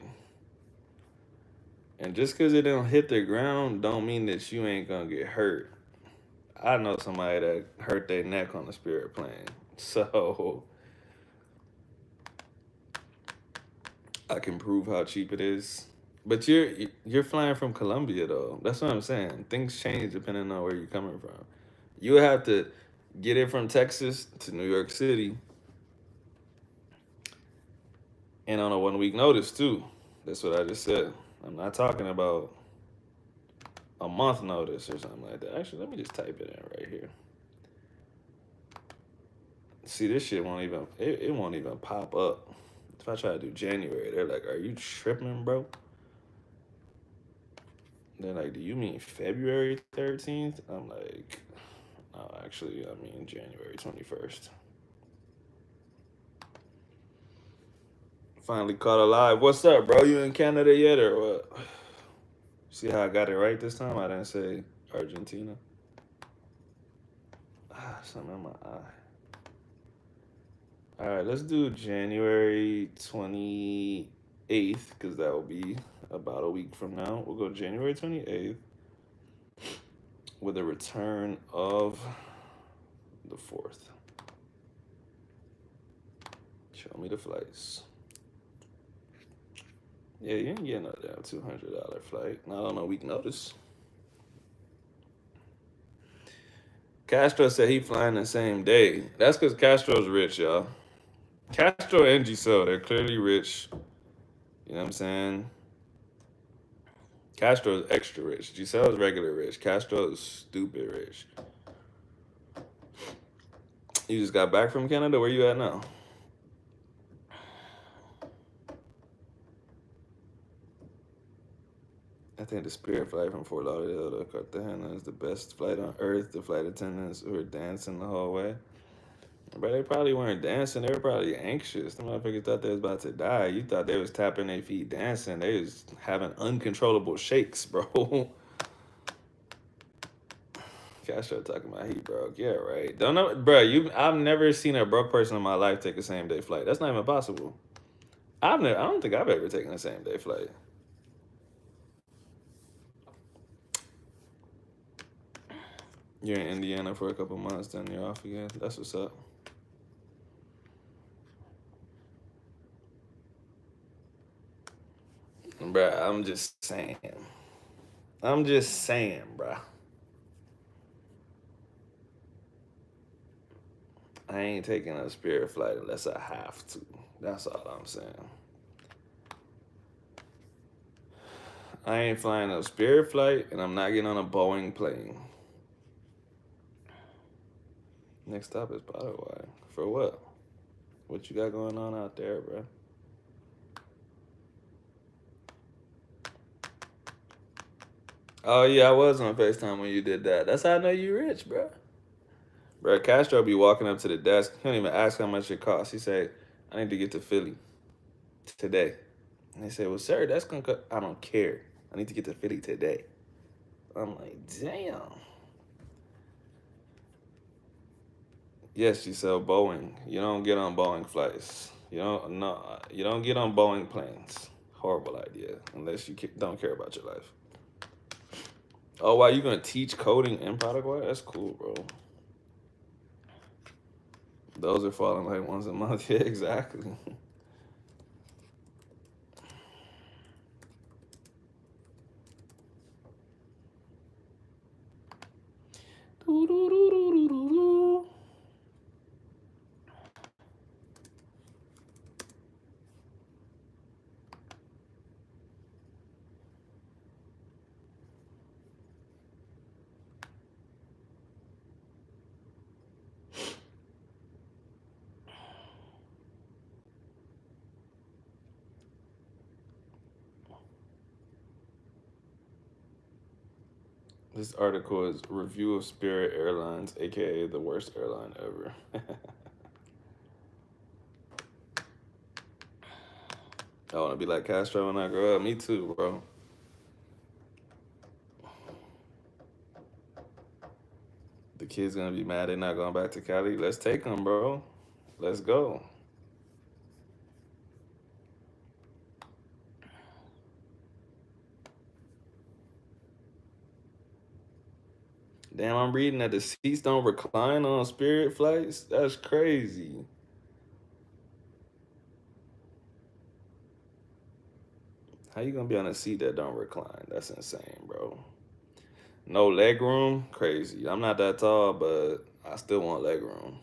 And just because it don't hit the ground, don't mean that you ain't gonna get hurt. I know somebody that hurt their neck on the Spirit plane. So I can prove how cheap it is. But you're flying from Colombia though. That's what I'm saying. Things change depending on where you're coming from. You would have to get it from Texas to New York City, and on a 1 week notice too. That's what I just said. I'm not talking about a month notice or something like that. Actually, let me just type it in right here. See, this shit won't even it won't even pop up. If I try to do January, they're like, "Are you tripping, bro?" They're like, "Do you mean February 13th?" I'm like, "No, actually, I mean January 21st." Finally caught alive. What's up, bro? You in Canada yet or what? See how I got it right this time? I didn't say Argentina. Something in my eye. All right, let's do January 28th because that will be about a week from now. We'll go January 28th with a return of the 4th. Show me the flights. Yeah, you ain't getting no damn $200 flight. Not on a week notice. Castro said he flying the same day. That's because Castro's rich, y'all. Castro and Giselle, they're clearly rich. You know what I'm saying? Castro's extra rich. Giselle's regular rich. Castro is stupid rich. You just got back from Canada? Where you at now? I think the Spirit flight from Fort Lauderdale to Cartagena is the best flight on earth. The flight attendants were dancing the whole way. But they probably weren't dancing. They were probably anxious. The motherfuckers thought they was about to die. You thought they was tapping their feet dancing. They was having uncontrollable shakes, bro. Castro talking about he broke. Yeah, right. Don't know, bro. I've never seen a broke person in my life take a same day flight. That's not even possible. I don't think I've ever taken a same day flight. You're in Indiana for a couple months, then you're off again. That's what's up. Bruh, I'm just saying. Bruh. I ain't taking a Spirit flight unless I have to. That's all I'm saying. I ain't flying a Spirit flight, and I'm not getting on a Boeing plane. Next stop is Paraguay. For what? What you got going on out there, bruh? Oh yeah, I was on FaceTime when you did that. That's how I know you rich, bruh. Bruh, Castro be walking up to the desk. He don't even ask how much it costs. He say, "I need to get to Philly today." And they say, "Well, sir, that's gonna I don't care. I need to get to Philly today." I'm like, damn. Yes, you sell Boeing. You don't get on Boeing flights. You don't get on Boeing planes. Horrible idea, unless you don't care about your life. Oh, wow, you gonna teach coding in Paraguay? That's cool, bro. Those are falling like once a month. Yeah, exactly. This article is review of Spirit Airlines, aka the worst airline ever. I want to be like Castro when I grow up. Me too, bro. The kids gonna be mad they're not going back to Cali. Let's take them, bro. Let's go. Damn, I'm reading that the seats don't recline on Spirit flights. That's crazy. How you gonna be on a seat that don't recline? That's insane, bro. No leg room? Crazy. I'm not that tall, but I still want leg room.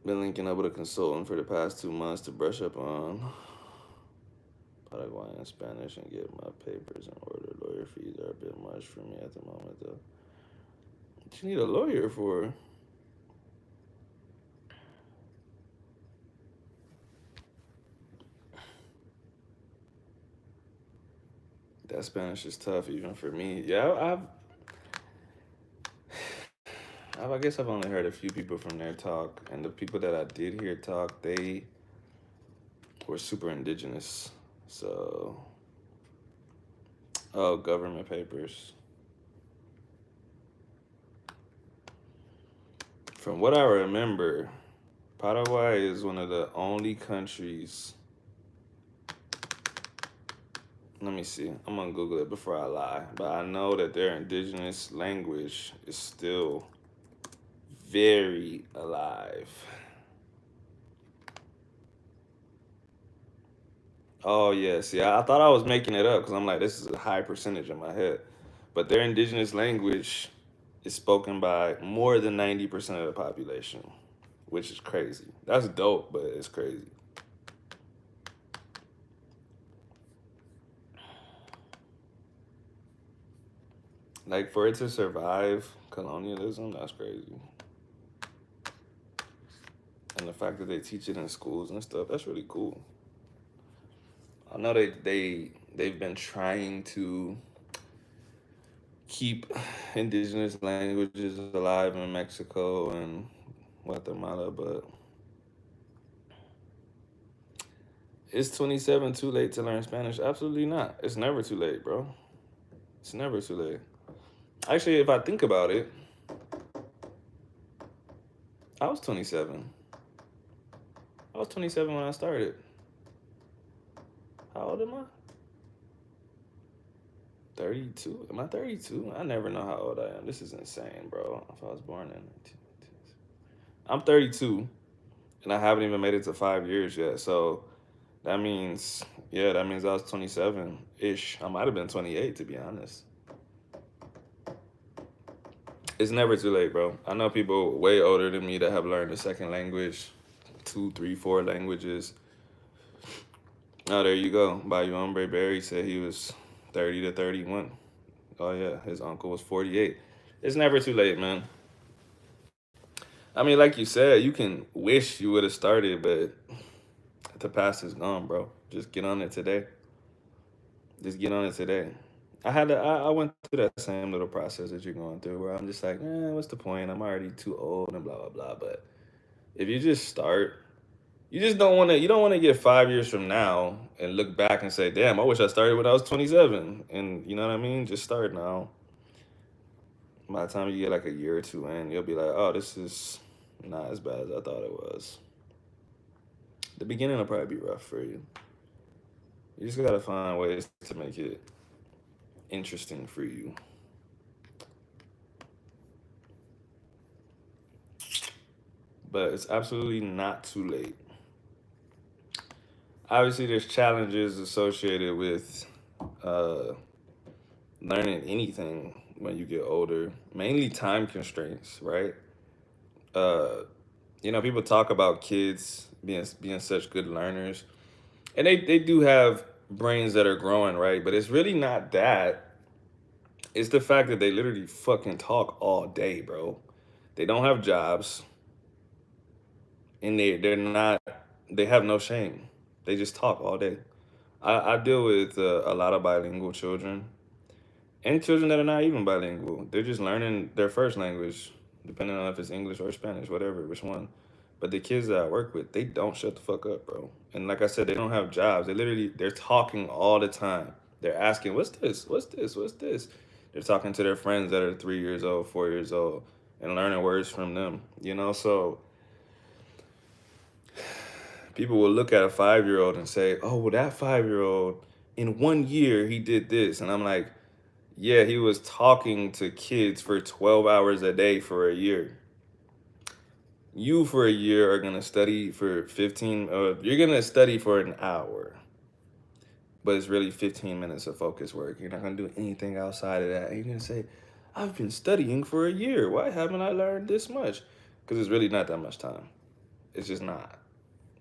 Been linking up with a consultant for the past 2 months to brush up on Paraguayan Spanish and get my papers in order. Lawyer fees are a bit much for me at the moment, though. What you need a lawyer for? That Spanish is tough, even for me. Yeah, I guess I've only heard a few people from there talk, and the people that I did hear talk, they were super indigenous. So, oh, government papers. From what I remember, Paraguay is one of the only countries. Let me see. I'm gonna Google it before I lie. But I know that their indigenous language is still very alive. Oh yes, yeah. I thought I was making it up because I'm like, this is a high percentage in my head. But their indigenous language is spoken by more than 90% of the population, which is crazy. That's dope, but it's crazy. Like for it to survive colonialism, that's crazy. And the fact that they teach it in schools and stuff, that's really cool. I know they've been trying to keep indigenous languages alive in Mexico and Guatemala, but is 27 too late to learn Spanish? Absolutely not. It's never too late, bro. It's never too late. Actually, if I think about it, I was 27. I was 27 when I started. How old am I? 32. Am I 32? I never know how old I am. This is insane, bro. If I was born in 19. I'm 32, and I haven't even made it to 5 years yet. So that means, yeah, that means I was 27 ish. I might have been 28, to be honest. It's never too late, bro. I know people way older than me that have learned a second language, two, three, four languages. Oh, there you go. Bayou Hombre Barry said he was 30 to 31. Oh, yeah, his uncle was 48. It's never too late, man. I mean, like you said, you can wish you would have started, but the past is gone, bro. Just get on it today. Just get on it today. I went through that same little process that you're going through where I'm just like, what's the point? I'm already too old and blah blah blah. But if you just start, you just don't want to get 5 years from now and look back and say, damn, I wish I started when I was 27. And you know what I mean? Just start now. By the time you get like a year or two in, you'll be like, oh, this is not as bad as I thought it was. The beginning will probably be rough for you. You just gotta find ways to make it interesting for you. But it's absolutely not too late. Obviously, there's challenges associated with uh, learning anything when you get older, mainly time constraints, right? Uh, people talk about kids being such good learners, and they do have brains that are growing, right? But it's really not that. It's the fact that they literally fucking talk all day, bro. They don't have jobs, and they have no shame. They just talk all day. I deal with a lot of bilingual children and children that are not even bilingual. They're just learning their first language, depending on if it's English or Spanish, whatever, which one. But the kids that I work with, they don't shut the fuck up, bro. And like I said, they don't have jobs. They're talking all the time. They're asking, what's this? What's this? What's this? They're talking to their friends that are 3 years old, 4 years old, and learning words from them. So people will look at a 5 year old and say, oh, well, that 5 year old, in 1 year, he did this. And I'm like, yeah, he was talking to kids for 12 hours a day for a year. You for a year are gonna study for 15, you're gonna study for an hour, but it's really 15 minutes of focus work. You're not gonna do anything outside of that. And you're gonna say, I've been studying for a year. Why haven't I learned this much? Because it's really not that much time. It's just not.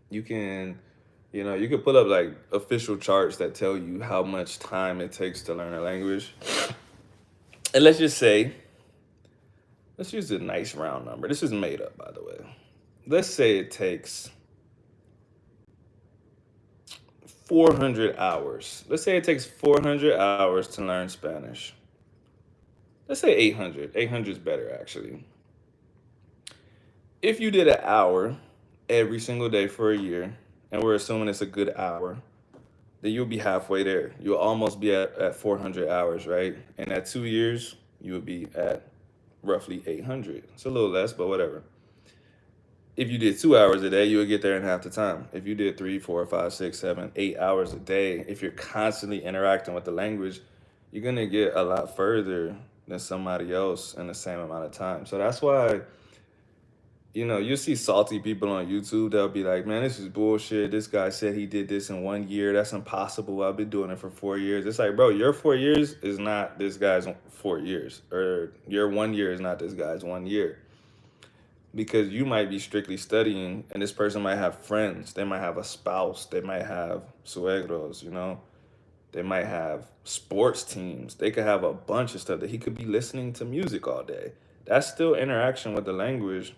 You can, you can put up like official charts that tell you how much time it takes to learn a language. And let's use a nice round number. This is made up, by the way. Let's say it takes 400 hours. Let's say it takes 400 hours to learn Spanish. Let's say 800. 800 is better, actually. If you did an hour every single day for a year, and we're assuming it's a good hour, then you'll be halfway there. You'll almost be at 400 hours, right? And at 2 years, you will be at roughly 800. It's a little less, but whatever. If you did 2 hours a day, you would get there in half the time. If you did 3, 4, 5, 6, 7, 8 hours a day, if you're constantly interacting with the language, you're gonna get a lot further than somebody else in the same amount of time. So that's why, you see salty people on YouTube that'll be like, man, this is bullshit. This guy said he did this in 1 year. That's impossible. I've been doing it for 4 years. It's like, bro, your 4 years is not this guy's 4 years, or your 1 year is not this guy's 1 year. Because you might be strictly studying, and this person might have friends. They might have a spouse. They might have suegros. They might have sports teams. They could have a bunch of stuff that he could be listening to music all day. That's still interaction with the language.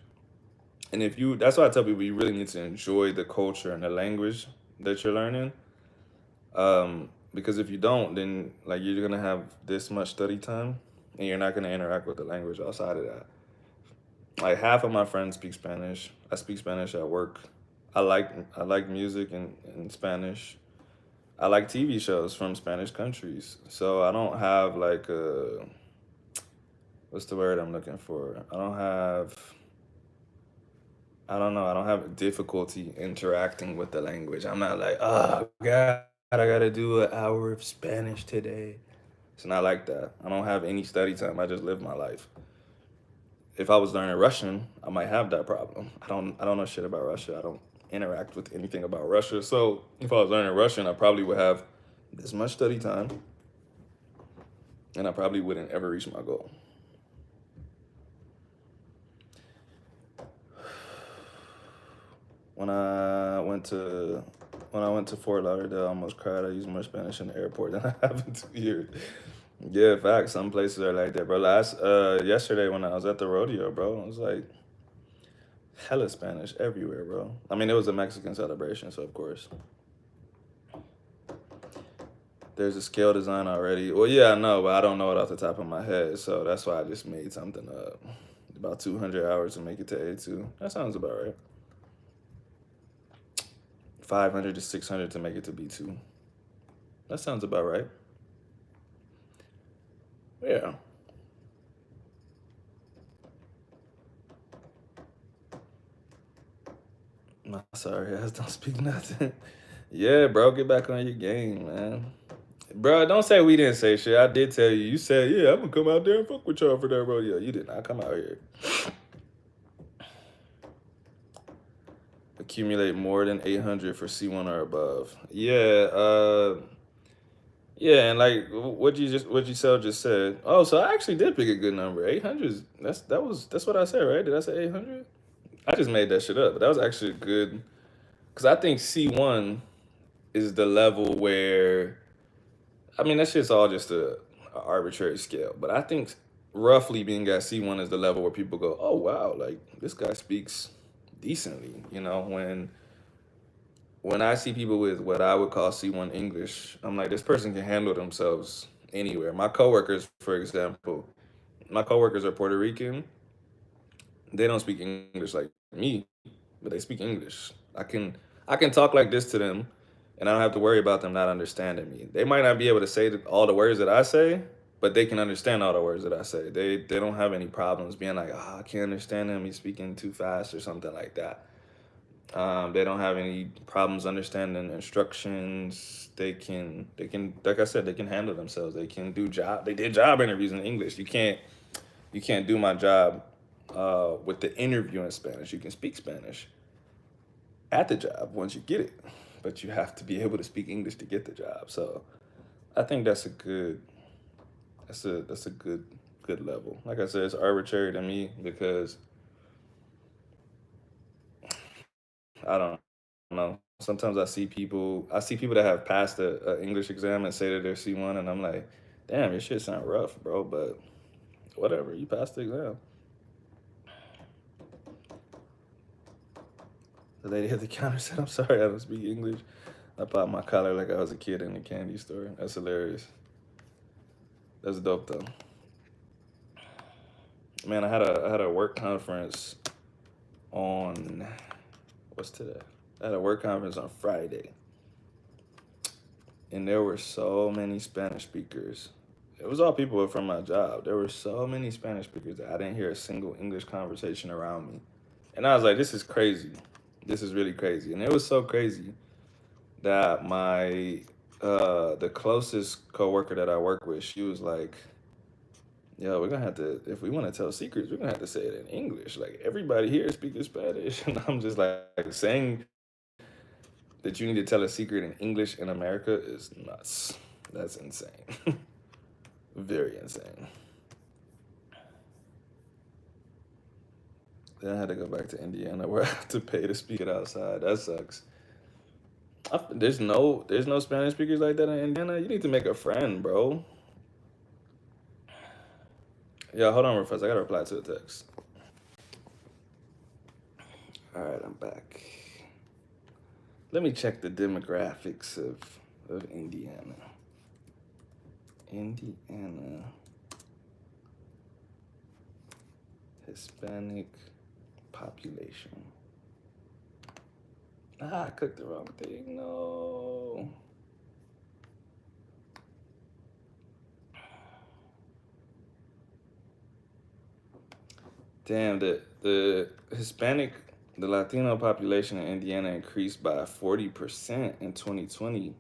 And that's why I tell people you really need to enjoy the culture and the language that you're learning. Because if you don't, then like you're gonna have this much study time, and you're not gonna interact with the language outside of that. Like half of my friends speak Spanish. I speak Spanish at work. I like music in Spanish. I like TV shows from Spanish countries. So I don't have like a, what's the word I'm looking for? I don't know. I don't have difficulty interacting with the language. I'm not like, oh God, I gotta do an hour of Spanish today. It's not like that. I don't have any study time. I just live my life. If I was learning Russian, I might have that problem. I don't know shit about Russia. I don't interact with anything about Russia. So if I was learning Russian, I probably would have this much study time, and I probably wouldn't ever reach my goal. When I went to Fort Lauderdale, I almost cried. I used more Spanish in the airport than I have in 2 years. Yeah, facts. Some places are like that, bro. Yesterday when I was at the rodeo, bro, it was like hella Spanish everywhere, bro. I mean, it was a Mexican celebration, so of course there's a scale design already. Well, yeah, I know, but I don't know it off the top of my head, so that's why I just made something up. About 200 hours to make it to A2. That sounds about right. 500 to 600 to make it to B2. That sounds about right. Yeah. No, sorry, I don't speak nothing. Yeah, bro, get back on your game, man. Bro, don't say we didn't say shit. I did tell you. You said, yeah, I'm gonna come out there and fuck with y'all for that rodeo. You did not come out here. Accumulate more than 800 for C1 or above. Yeah, and like what you just said. Oh, so I actually did pick a good number. 800. That's what I said, right? Did I say 800? I just made that shit up, but that was actually good. Cause I think C1 is the level where, I mean, that shit's all just a arbitrary scale. But I think roughly being at C1 is the level where people go, oh wow, like this guy speaks decently. When I see people with what I would call C1 English, I'm like, this person can handle themselves anywhere. My coworkers are Puerto Rican. They don't speak English like me, but they speak English. I can talk like this to them, and I don't have to worry about them not understanding me. They might not be able to say all the words that I say, but they can understand all the words that I say. They don't have any problems being like, oh, I can't understand him. He's speaking too fast or something like that. They don't have any problems understanding instructions. Like I said, they can handle themselves. They can do job. They did job interviews in English. You can't do my job with the interview in Spanish. You can speak Spanish at the job once you get it, but you have to be able to speak English to get the job. So I think that's a good level. Like I said, it's arbitrary to me because I don't know. Sometimes I see people that have passed a English exam and say that they're C1, and I'm like, damn, your shit sound rough, bro. But whatever, you passed the exam. The lady at the counter said, "I'm sorry, I don't speak English." I popped my collar like I was a kid in a candy store. That's hilarious. That's dope though. Man, I had a work conference on what's today? I had a work conference on Friday, and there were so many Spanish speakers. It was all people from my job. There were so many Spanish speakers that I didn't hear a single English conversation around me. And I was like, this is crazy. This is really crazy. And it was so crazy that my the closest coworker that I work with, she was like, yo, we're gonna have to, if we want to tell secrets, we're gonna have to say it in English. Like everybody here speaks Spanish. And I'm just like saying that you need to tell a secret in English in America is nuts. That's insane. Very insane. Then I had to go back to Indiana where I have to pay to speak it outside. That sucks. There's no Spanish speakers like that in Indiana. You need to make a friend, bro. Yeah, hold on real fast. I gotta reply to the text. All right, I'm back. Let me check the demographics of Indiana. Indiana Hispanic population. I clicked the wrong thing. No. Damn, the Hispanic, the Latino population in Indiana increased by 40% in 2020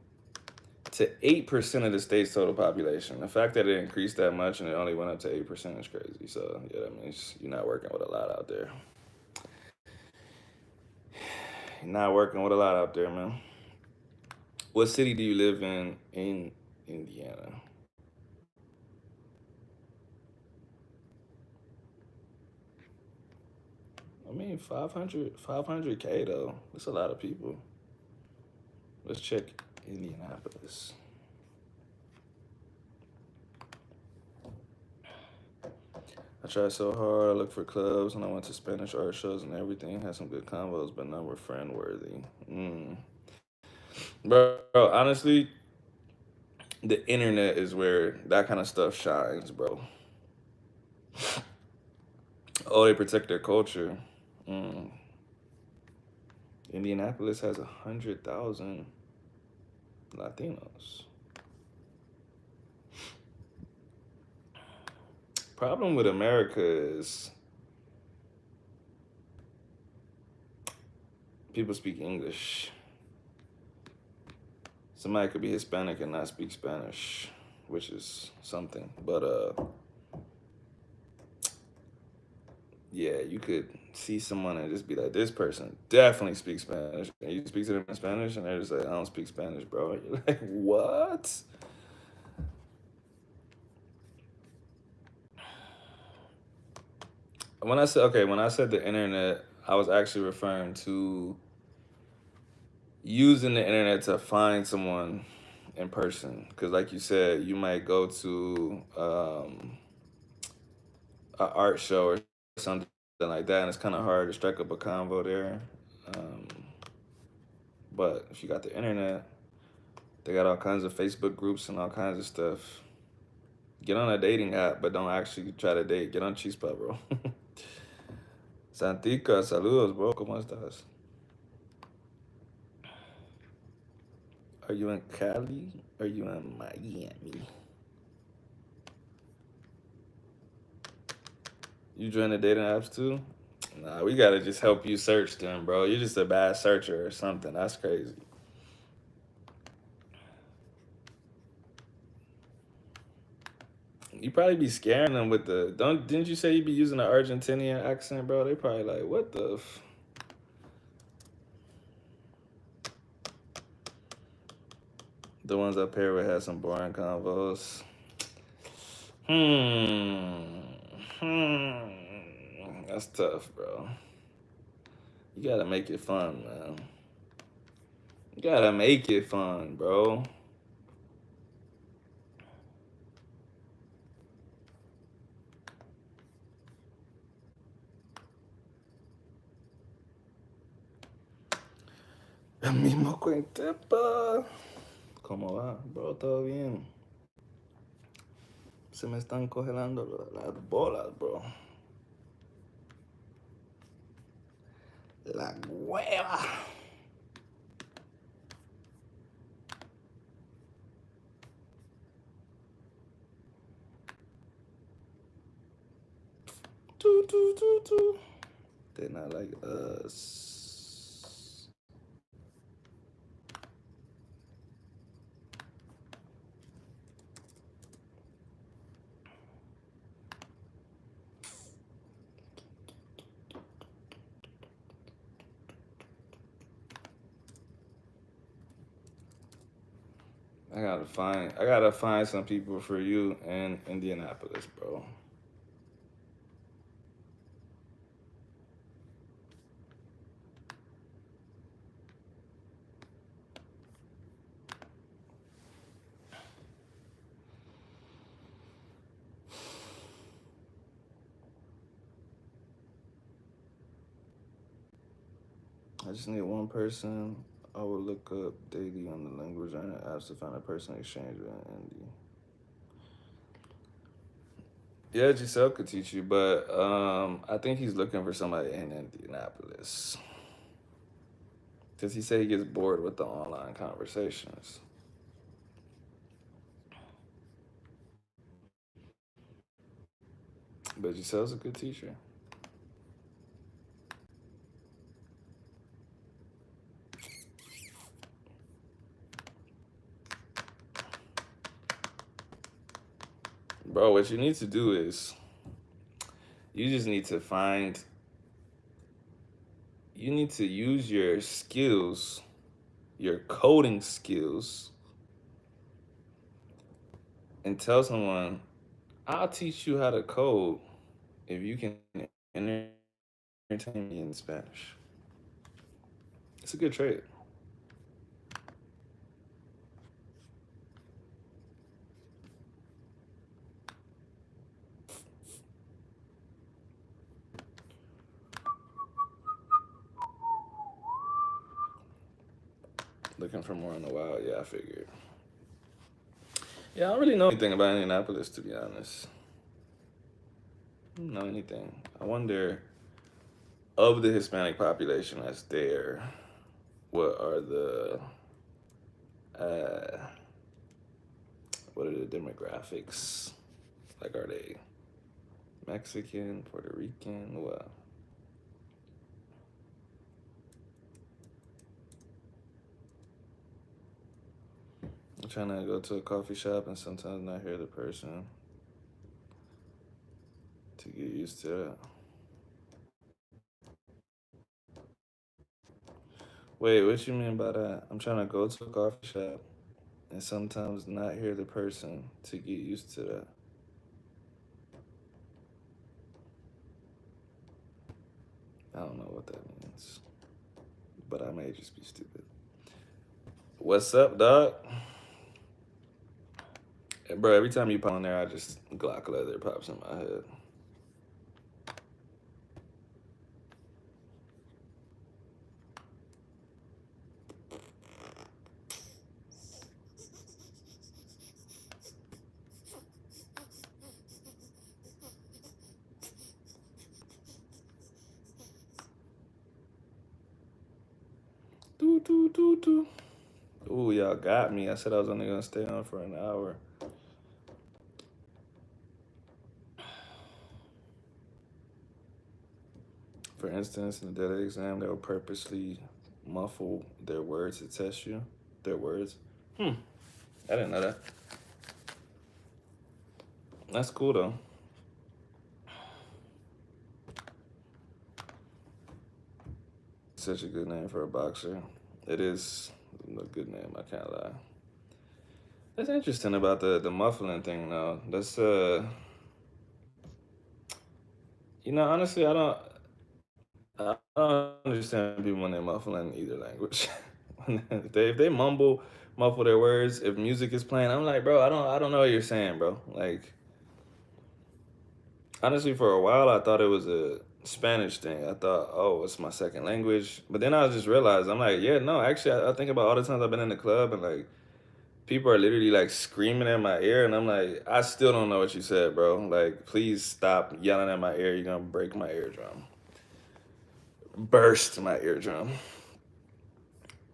to 8% of the state's total population. The fact that it increased that much and it only went up to 8% is crazy. So, yeah, that means you're not working with a lot out there. You're not working with a lot out there, man. What city do you live in Indiana? I mean, 500K though. That's a lot of people. Let's check Indianapolis. I tried so hard. I looked for clubs and I went to Spanish art shows and everything. Had some good combos, but none were friend worthy. Bro, honestly, the internet is where that kind of stuff shines, bro. Oh, they protect their culture. Mm. Indianapolis has 100,000 Latinos. Problem with America is people speak English. Somebody could be Hispanic and not speak Spanish, which is something. But yeah, you could see someone and just be like, this person definitely speaks Spanish. And you speak to them in Spanish and they're just like, I don't speak Spanish, bro. And you're like, what? When I said the internet, I was actually referring to using the internet to find someone in person. Because, like you said, you might go to an art show or something like that, and it's kind of hard to strike up a convo there. Um, but if you got the internet, they got all kinds of Facebook groups and all kinds of stuff. Get on a dating app, but don't actually try to date. Get on Chispa, bro. Santica, saludos, bro. ¿Cómo estás? Are you in Cali? Are you in Miami? You join the dating apps too? Nah, we gotta just help you search them, bro. You're just a bad searcher or something. That's crazy. You probably be scaring them with the don't. Didn't you say you be using an Argentinian accent, bro? They probably like, what the? The ones up here would have some boring convos. Hmm. That's tough, bro. You gotta make it fun, man. You gotta make it fun, bro. El mismo Cuentepa. ¿Cómo va, bro? ¿Todo bien? Se me están congelando las bolas, bro. La hueva. They're not like us. I gotta find some people for you in Indianapolis, bro. I just need one person. I will look up daily on the language learning apps to find a person exchange with in Indy. Yeah, Giselle could teach you, but I think he's looking for somebody in Indianapolis. Because he said he gets bored with the online conversations. But Giselle's a good teacher. Bro, what you need to do is you just need to find, you need to use your skills, your coding skills, and tell someone, I'll teach you how to code if you can entertain me in Spanish. It's a good trade. Looking for more in the wild, yeah, I figured. Yeah, I don't really know anything about Indianapolis, to be honest. I don't know anything. I wonder, of the Hispanic population that's there, what are uh, what are the demographics? Like, are they Mexican, Puerto Rican, what? I'm trying to go to a coffee shop and sometimes not hear the person to get used to that. Wait, what you mean by that? I'm trying to go to a coffee shop and sometimes not hear the person to get used to that. I don't know what that means, but I may just be stupid. What's up, dog? Hey, bro, every time you pop on there, I just Glock leather pops in my head. Do do do do. Ooh, y'all got me. I said I was only gonna stay on for an hour. For instance, in the DELA exam, they'll purposely muffle their words to test you. Their words. I didn't know that. That's cool though. Such a good name for a boxer. It is a good name, I can't lie. That's interesting about the muffling thing though. That's honestly I don't understand people when they muffle in either language. If they muffle their words, if music is playing, I'm like, bro, I don't know what you're saying, bro. Like honestly, for a while I thought it was a Spanish thing. I thought, oh, it's my second language. But then I just realized, I'm like, yeah, no, actually I think about all the times I've been in the club and like people are literally like screaming in my ear and I'm like, I still don't know what you said, bro. Like, please stop yelling at my ear. You're gonna break my eardrum. Burst my eardrum.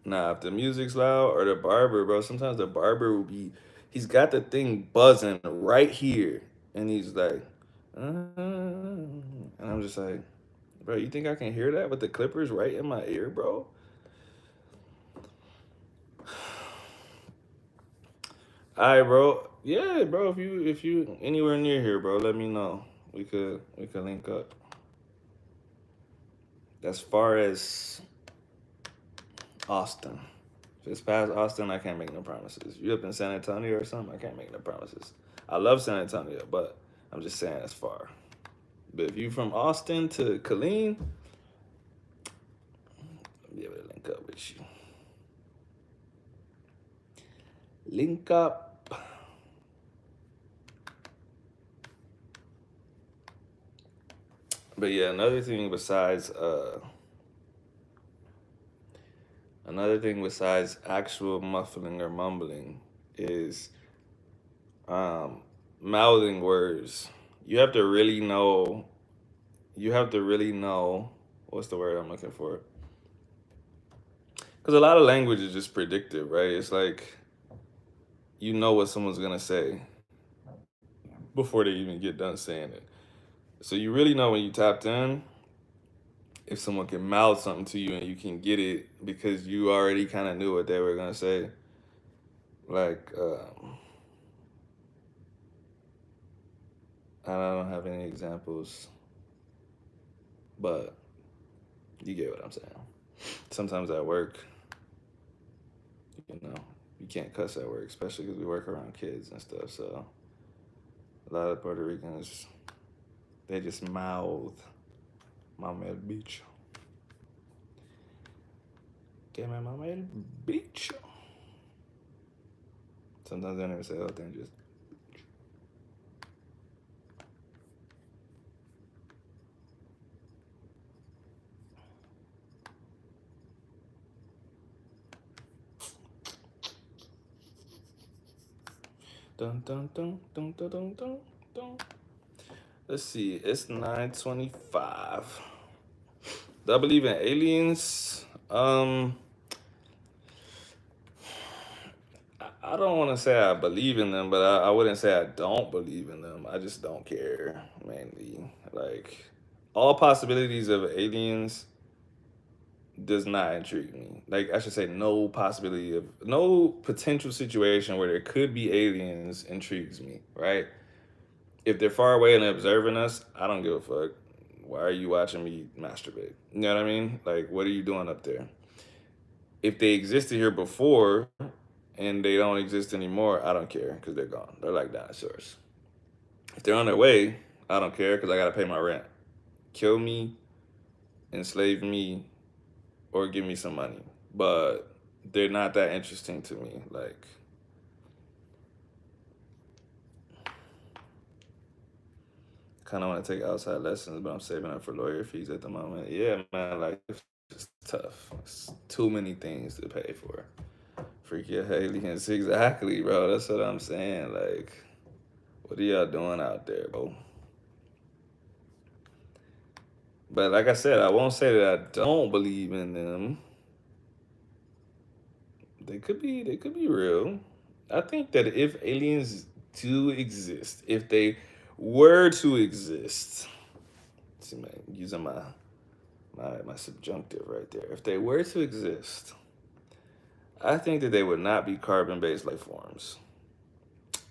Nah, if the music's loud or the barber, bro, sometimes the barber will be, he's got the thing buzzing right here. And he's like, and I'm just like, bro, you think I can hear that with the clippers right in my ear, bro? All right, bro. Yeah, bro. If you anywhere near here, bro, let me know. We could link up. As far as Austin, if it's past Austin, I can't make no promises. You up in San Antonio or something? I can't make no promises. I love San Antonio, but I'm just saying it's far. But if you from Austin to Killeen, I'll be able to link up with you. Link up. But yeah, another thing besides actual muffling or mumbling is um mouthing words. You have to really know you have to really know what's the word I'm looking for? Because a lot of language is just predictive, right? It's like you know what someone's gonna say before they even get done saying it. So you really know when you tapped in if someone can mouth something to you and you can get it because you already kind of knew what they were gonna say. Like I don't have any examples, but you get what I'm saying. Sometimes at work, you know, you can't cuss at work, especially because we work around kids and stuff. So a lot of Puerto Ricans, they just mouth "Mama el bicho." Que me mama el bicho. Sometimes they don't even say the whole thing, just. Dun dun dun dun dun dun dun dun. Let's see, it's 9:25. Do I believe in aliens? I don't want to say I believe in them, but I wouldn't say I don't believe in them. I just don't care, mainly. Like, all possibilities of aliens does not intrigue me. Like, I should say, no potential situation where there could be aliens intrigues me, right? If they're far away and observing us, I don't give a fuck. Why are you watching me masturbate? You know what I mean? Like, what are you doing up there? If they existed here before and they don't exist anymore, I don't care because they're gone. They're like dinosaurs. If they're on their way, I don't care because I got to pay my rent. Kill me, enslave me, or give me some money. But they're not that interesting to me. Like, kind of want to take outside lessons, but I'm saving up for lawyer fees at the moment. Yeah, man, like, it's tough. It's too many things to pay for. Freaky aliens, exactly, bro. That's what I'm saying. Like, what are y'all doing out there, bro? But like I said, I won't say that I don't believe in them. They could be real. I think that if aliens do exist, if they were to exist, see, man, using my subjunctive right there. If they were to exist, I think that they would not be carbon-based life forms.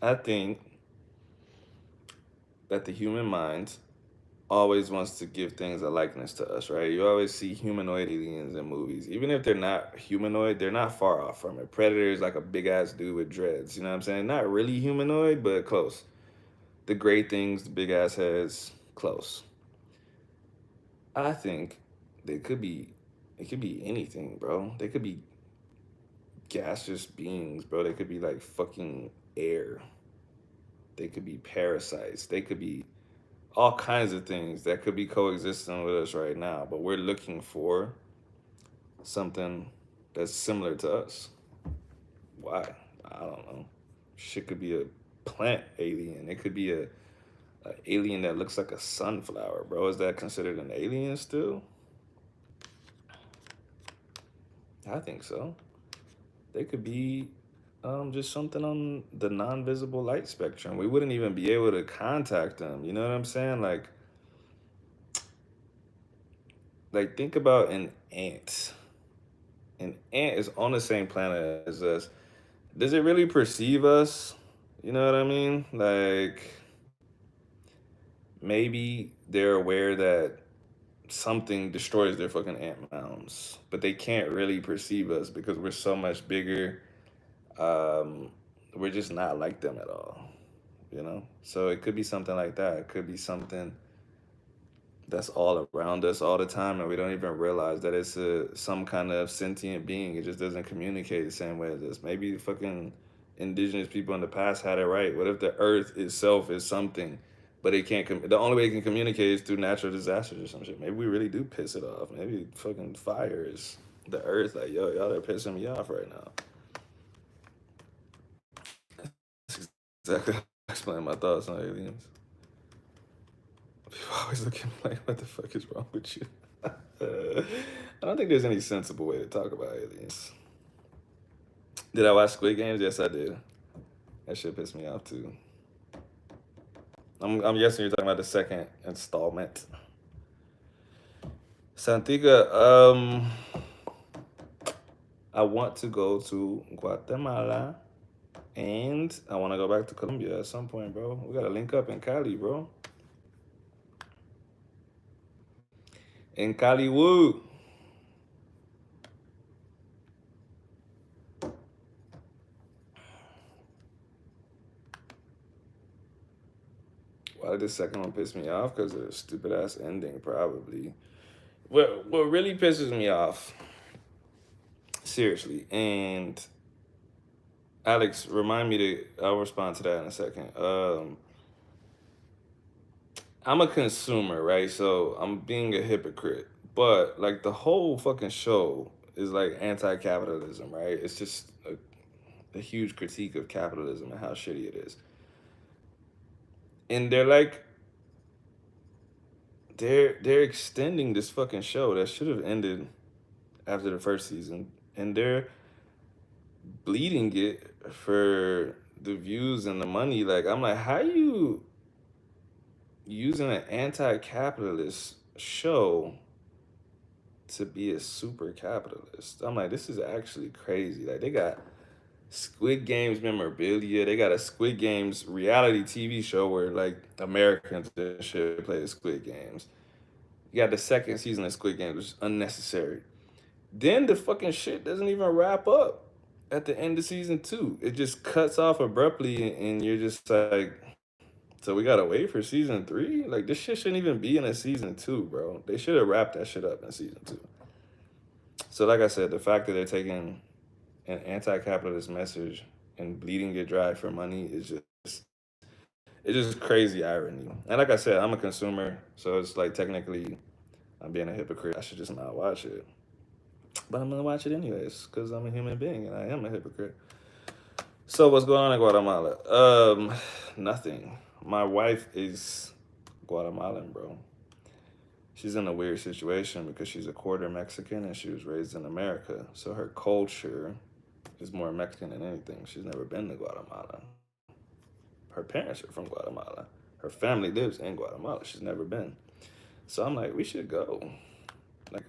I think that the human mind always wants to give things a likeness to us, right? You always see humanoid aliens in movies. Even if they're not humanoid, they're not far off from it. Predator is like a big ass dude with dreads, you know what I'm saying? Not really humanoid, but close. The gray things, the big ass heads, close. I think they could be, it could be anything, bro. They could be gaseous beings, bro. They could be like fucking air. They could be parasites. They could be all kinds of things that could be coexisting with us right now, but we're looking for something that's similar to us. Why? I don't know. Shit could be a plant alien. It could be a alien that looks like a sunflower, bro. Is that considered an alien still? I think so. They could be just something on the non-visible light spectrum. We wouldn't even be able to contact them. You know what I'm saying? Like think about an ant. An ant is on the same planet as us. Does it really perceive us? You know what I mean? Like maybe they're aware that something destroys their fucking ant mounds, but they can't really perceive us because we're so much bigger. Um, we're just not like them at all, you know? So it could be something like that. It could be something that's all around us all the time, and we don't even realize that it's some kind of sentient being. It just doesn't communicate the same way as us. Maybe fucking indigenous people in the past had it right. What if the earth itself is something, but it can't the only way it can communicate is through natural disasters or some shit? Maybe we really do piss it off. Maybe fucking fire is the earth. Like, yo, y'all are pissing me off right now. That's exactly how I explain my thoughts on aliens. People always look at me like, what the fuck is wrong with you? I don't think there's any sensible way to talk about aliens. Did I watch Squid Games? Yes, I did. That shit pissed me off too. I'm guessing you're talking about the second installment. Santika, I want to go to Guatemala and I want to go back to Colombia at some point, bro. We gotta link up in Cali, bro. In Cali, woo. Why did the second one piss me off? Because of the stupid ass ending, probably. What really pisses me off, seriously, and Alex, remind me to. I'll respond to that in a second. I'm a consumer, right? So I'm being a hypocrite, but like the whole fucking show is like anti-capitalism, right? It's just a huge critique of capitalism and how shitty it is, and they're extending this fucking show that should have ended after the first season, and they're bleeding it for the views and the money. Like I'm like, how you using an anti-capitalist show to be a super capitalist? I'm like, this is actually crazy. Like they got Squid Games memorabilia. They got a Squid Games reality TV show where like Americans and shit play the Squid Games. You got the second season of Squid Games, which is unnecessary. Then the fucking shit doesn't even wrap up at the end of season two. It just cuts off abruptly, and you're just like, so we gotta wait for season three? Like this shit shouldn't even be in a season two, bro. They should have wrapped that shit up in season two. So like I said, the fact that they're taking an anti-capitalist message and bleeding it dry for money is just it's just crazy irony. And like I said, I'm a consumer, so it's like technically I'm being a hypocrite. I should just not watch it. But I'm gonna watch it anyways, because I'm a human being and I am a hypocrite. So what's going on in Guatemala? Nothing. My wife is Guatemalan, bro. She's in a weird situation because she's a quarter Mexican and she was raised in America. So her culture is more Mexican than anything. She's never been to Guatemala. Her parents are from Guatemala. Her family lives in Guatemala. She's never been. So I'm like, we should go. Like,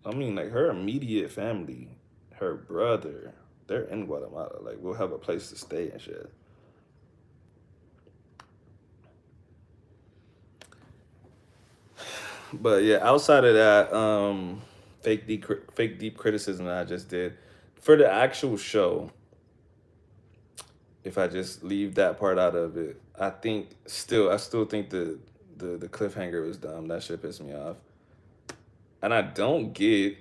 I mean, like her immediate family, her brother, they're in Guatemala. Like, we'll have a place to stay and shit. But yeah, outside of that, fake deep criticism that I just did for the actual show. If I just leave that part out of it, I still think the cliffhanger was dumb. That shit pissed me off, and I don't get.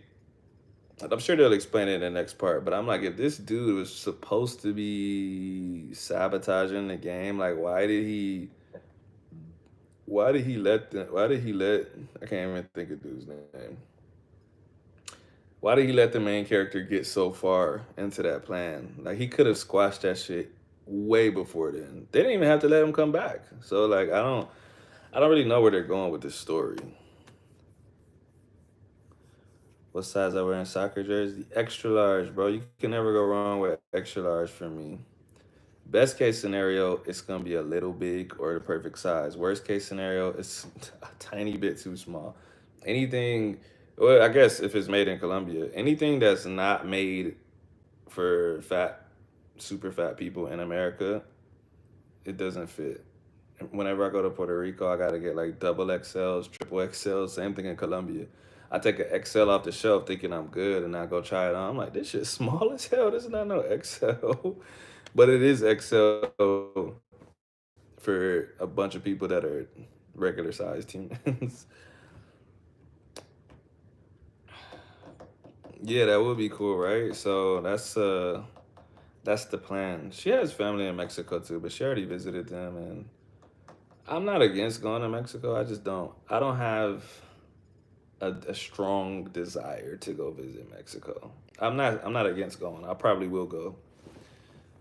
I'm sure they'll explain it in the next part, but I'm like, if this dude was supposed to be sabotaging the game, like, why did he let, I can't even think of dude's name. Why did he let the main character get so far into that plan? Like, he could have squashed that shit way before then. They didn't even have to let him come back. So like, I don't really know where they're going with this story. What size I wear in soccer jersey? Extra large, bro. You can never go wrong with extra large for me. Best case scenario, it's gonna be a little big or the perfect size. Worst case scenario, it's a tiny bit too small. Anything, well, I guess if it's made in Colombia, anything that's not made for super fat people in America, it doesn't fit. Whenever I go to Puerto Rico, I gotta get like double XLs, triple XLs. Same thing in Colombia. I take an XL off the shelf thinking I'm good, and I go try it on. I'm like, this shit's small as hell. This is not no XL, but it is XL for a bunch of people that are regular sized humans. Yeah, that would be cool, right? So that's the plan. She has family in Mexico too, but she already visited them, and I'm not against going to Mexico. I don't have a strong desire to go visit Mexico. I'm not against going. I probably will go,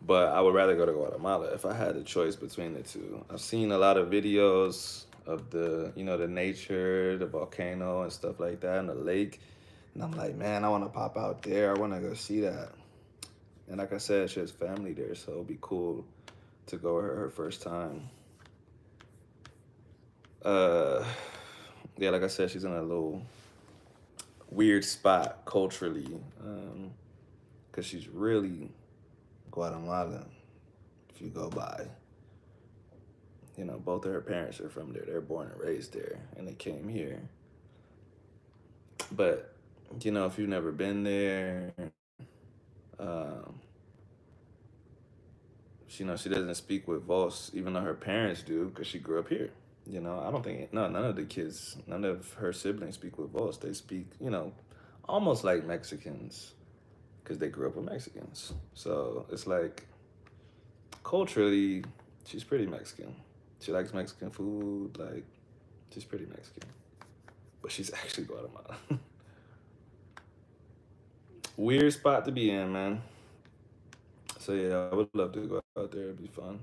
but I would rather go to Guatemala if I had a choice between the two. I've seen a lot of videos of the nature, the volcano and stuff like that, and the lake, and I'm like, man, I want to pop out there. I want to go see that. And like I said, she has family there, so it'll be cool to go her first time. Uh, yeah, like I said, she's in a little weird spot culturally, because she's really Guatemalan. If you go by, both of her parents are from there. They're born and raised there, and they came here. But if you've never been there, um, she doesn't speak with Vos, even though her parents do, because she grew up here. I don't think no, none of the kids, none of her siblings speak with Vos. They speak, almost like Mexicans, because they grew up with Mexicans. So it's like culturally, she's pretty Mexican. She likes Mexican food. Like, she's pretty Mexican, but she's actually Guatemala. Weird spot to be in, man. So yeah, I would love to go out there. It'd be fun,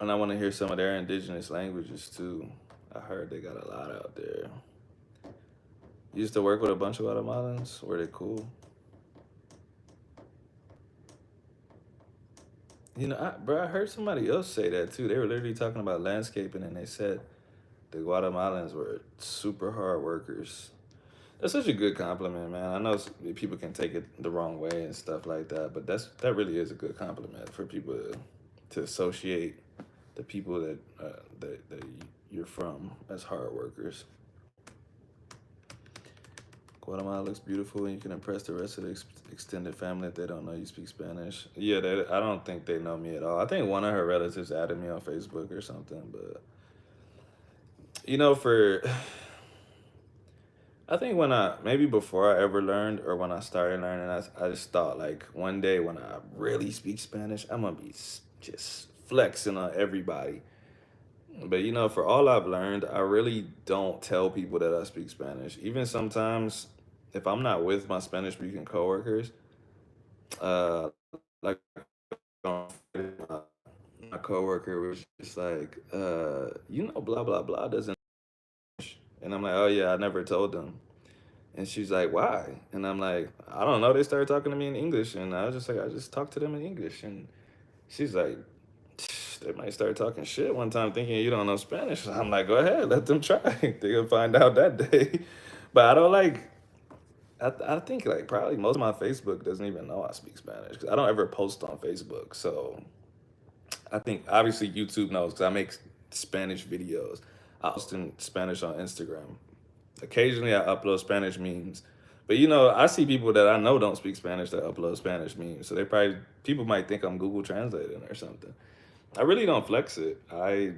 and I want to hear some of their indigenous languages too. I heard they got a lot out there. You used to work with a bunch of Guatemalans. Were they cool? I heard somebody else say that too. They were literally talking about landscaping, and they said the Guatemalans were super hard workers. That's such a good compliment, man. I know people can take it the wrong way and stuff like that, but that really is a good compliment for people to associate the people that you're from as hard workers. Guatemala looks beautiful, and you can impress the rest of the extended family if they don't know you speak Spanish. Yeah, I don't think they know me at all. I think one of her relatives added me on Facebook or something, but for I think when maybe before I ever learned or when I started learning, I just thought like one day when I really speak Spanish, I'm gonna be just flexing on everybody. But for all I've learned, I really don't tell people that I speak Spanish. Even sometimes, if I'm not with my Spanish speaking coworkers, uh, like on Friday, my coworker was just like, blah blah blah doesn't, and I'm like, oh yeah, I never told them. And she's like, why? And I'm like, I don't know. They started talking to me in English, and I was just like, I just talked to them in English, and she's like, they might start talking shit one time thinking you don't know Spanish. I'm like, go ahead, let them try. They'll find out that day. But I don't like, I think like probably most of my Facebook doesn't even know I speak Spanish because I don't ever post on Facebook. So I think obviously YouTube knows because I make Spanish videos. I post in Spanish on Instagram. Occasionally, I upload Spanish memes. But I see people that I know don't speak Spanish that upload Spanish memes. So people might think I'm Google translating or something. I really don't flex it. I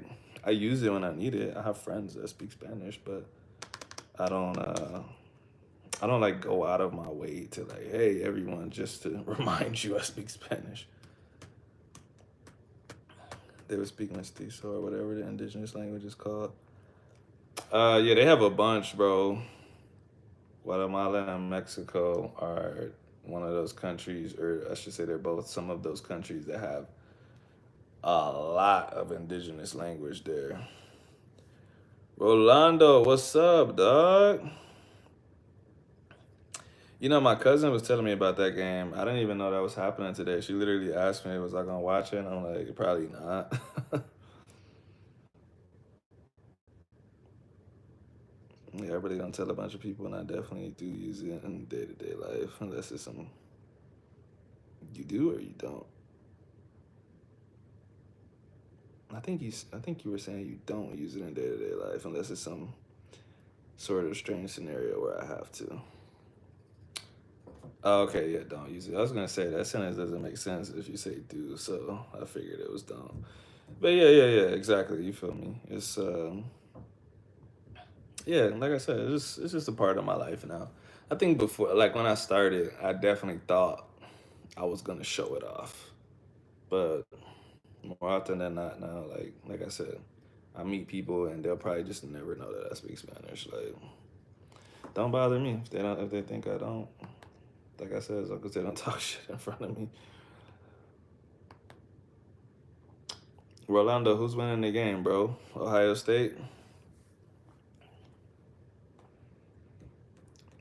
use it when I need it. I have friends that speak Spanish, but I don't I don't like go out of my way to like, hey everyone, just to remind you I speak Spanish. They would speak mestizo or whatever the indigenous language is called. Yeah, they have a bunch, bro. Guatemala and Mexico are one of those countries, or I should say they're both some of those countries that have a lot of indigenous language there. Rolando, what's up, dog? My cousin was telling me about that game. I didn't even know that was happening today. She literally asked me, was I gonna watch it? And I'm like, probably not. Yeah, I really don't tell a bunch of people, and I definitely do use it in day-to-day life, unless it's some you do or you don't. I think you were saying you don't use it in day-to-day life unless it's some sort of strange scenario where I have to. Oh, okay, yeah, don't use it. I was gonna say that sentence doesn't make sense if you say do, so I figured it was don't. But yeah, exactly. You feel me? It's yeah, like I said, it's just a part of my life now. I think before, like when I started, I definitely thought I was gonna show it off, but more often than not now, like I said, I meet people and they'll probably just never know that I speak Spanish. Like, don't bother me if they think I don't. Like I said, as long as they don't talk shit in front of me. Rolando, who's winning the game, bro? Ohio State.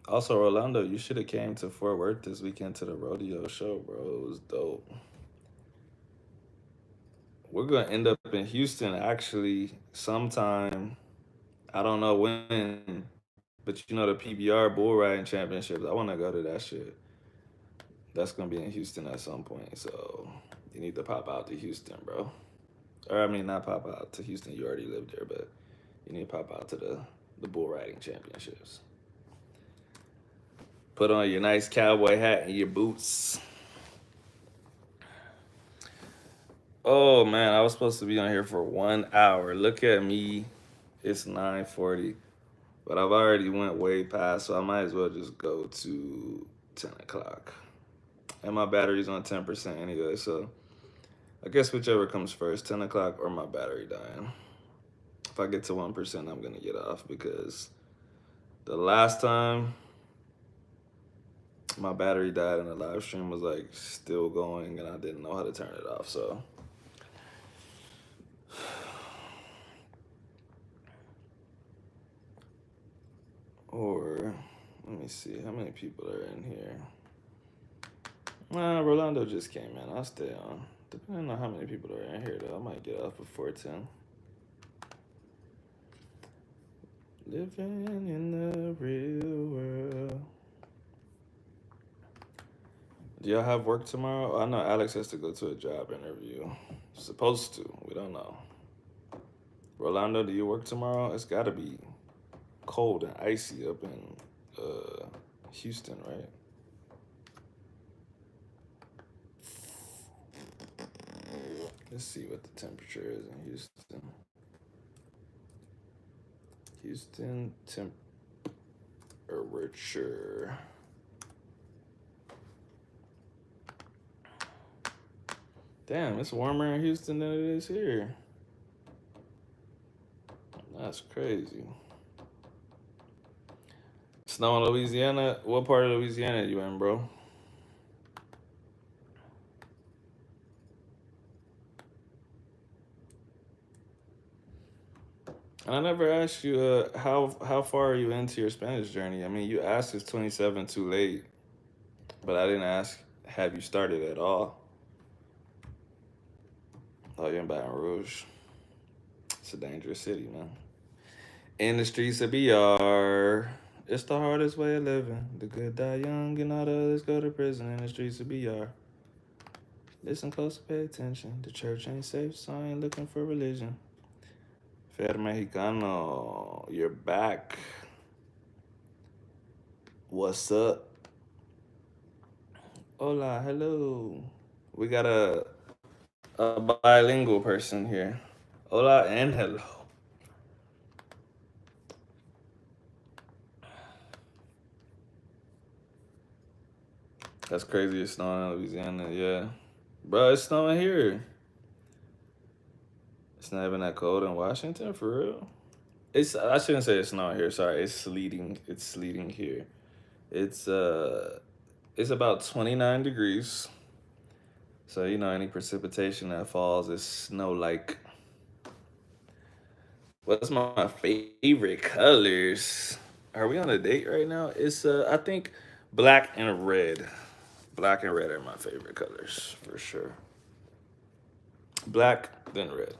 Also, Rolando, you should have came to Fort Worth this weekend to the rodeo show, bro. It was dope. We're gonna end up in Houston actually sometime. I don't know when, but the PBR bull riding championships. I want to go to that shit. That's gonna be in Houston at some point. So you need to pop out to Houston, bro. Or I mean, not pop out to Houston. You already live there, but you need to pop out to the bull riding championships. Put on your nice cowboy hat and your boots. Oh man, I was supposed to be on here for 1 hour. Look at me. It's 9:40. But I've already went way past, so I might as well just go to 10 o'clock. And my battery's on 10% anyway, so I guess whichever comes first, 10 o'clock or my battery dying. If I get to 1%, I'm going to get off because the last time my battery died and the live stream was like still going and I didn't know how to turn it off, so. Or, let me see, how many people are in here? Rolando just came in. I'll stay on. Depending on how many people are in here, though, I might get off before 10. Living in the real world. Do y'all have work tomorrow? I know Alex has to go to a job interview. Supposed to. We don't know. Rolando, do you work tomorrow? It's got to be cold and icy up in Houston, right? Let's see what the temperature is in Houston. Houston temperature. Damn, it's warmer in Houston than it is here. That's crazy. Snow in Louisiana? What part of Louisiana are you in, bro? And I never asked you how far are you into your Spanish journey? I mean, you asked is 27 too late, but I didn't ask have you started at all. Oh, you're in Baton Rouge. It's a dangerous city, man. In the streets of BR, it's the hardest way of living. The good die young and all the others go to prison in the streets of BR. Listen close, pay attention. The church ain't safe, so I ain't looking for religion. Fer Mexicano, you're back. What's up? Hola, hello. We got a bilingual person here. Hola and hello. That's crazy. It's snowing in Louisiana. Yeah, bro, it's snowing here. It's not even that cold in Washington for real. It's I shouldn't say it's snowing here. Sorry, it's sleeting. It's sleeting here. It's uh, it's about 29 degrees. So you know any precipitation that falls is snow like. What's my favorite colors? Are we on a date right now? It's I think black and red. Black and red are my favorite colors for sure. Black then red.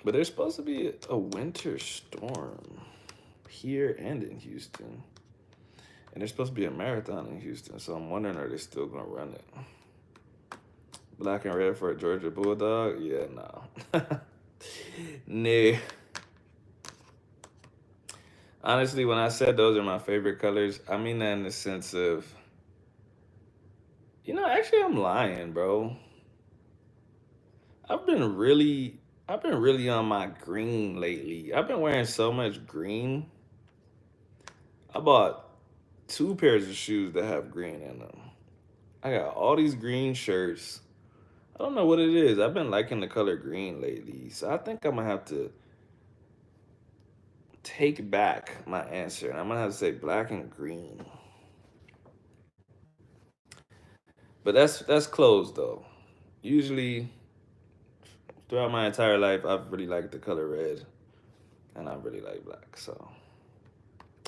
But there's supposed to be a winter storm here and in Houston. And there's supposed to be a marathon in Houston, so I'm wondering are they still gonna run it? Black and red for a Georgia Bulldog? Yeah, no. Nah. Honestly, when I said those are my favorite colors, I mean that in the sense of, actually I'm lying, bro. I've been really I've been really on my green lately. I've been wearing so much green. I bought two pairs of shoes that have green in them. I got all these green shirts. I don't know what it is. I've been liking the color green lately. So I think I'm gonna have to take back my answer. And I'm gonna have to say black and green. But that's close though. Usually throughout my entire life I've really liked the color red and I really like black. So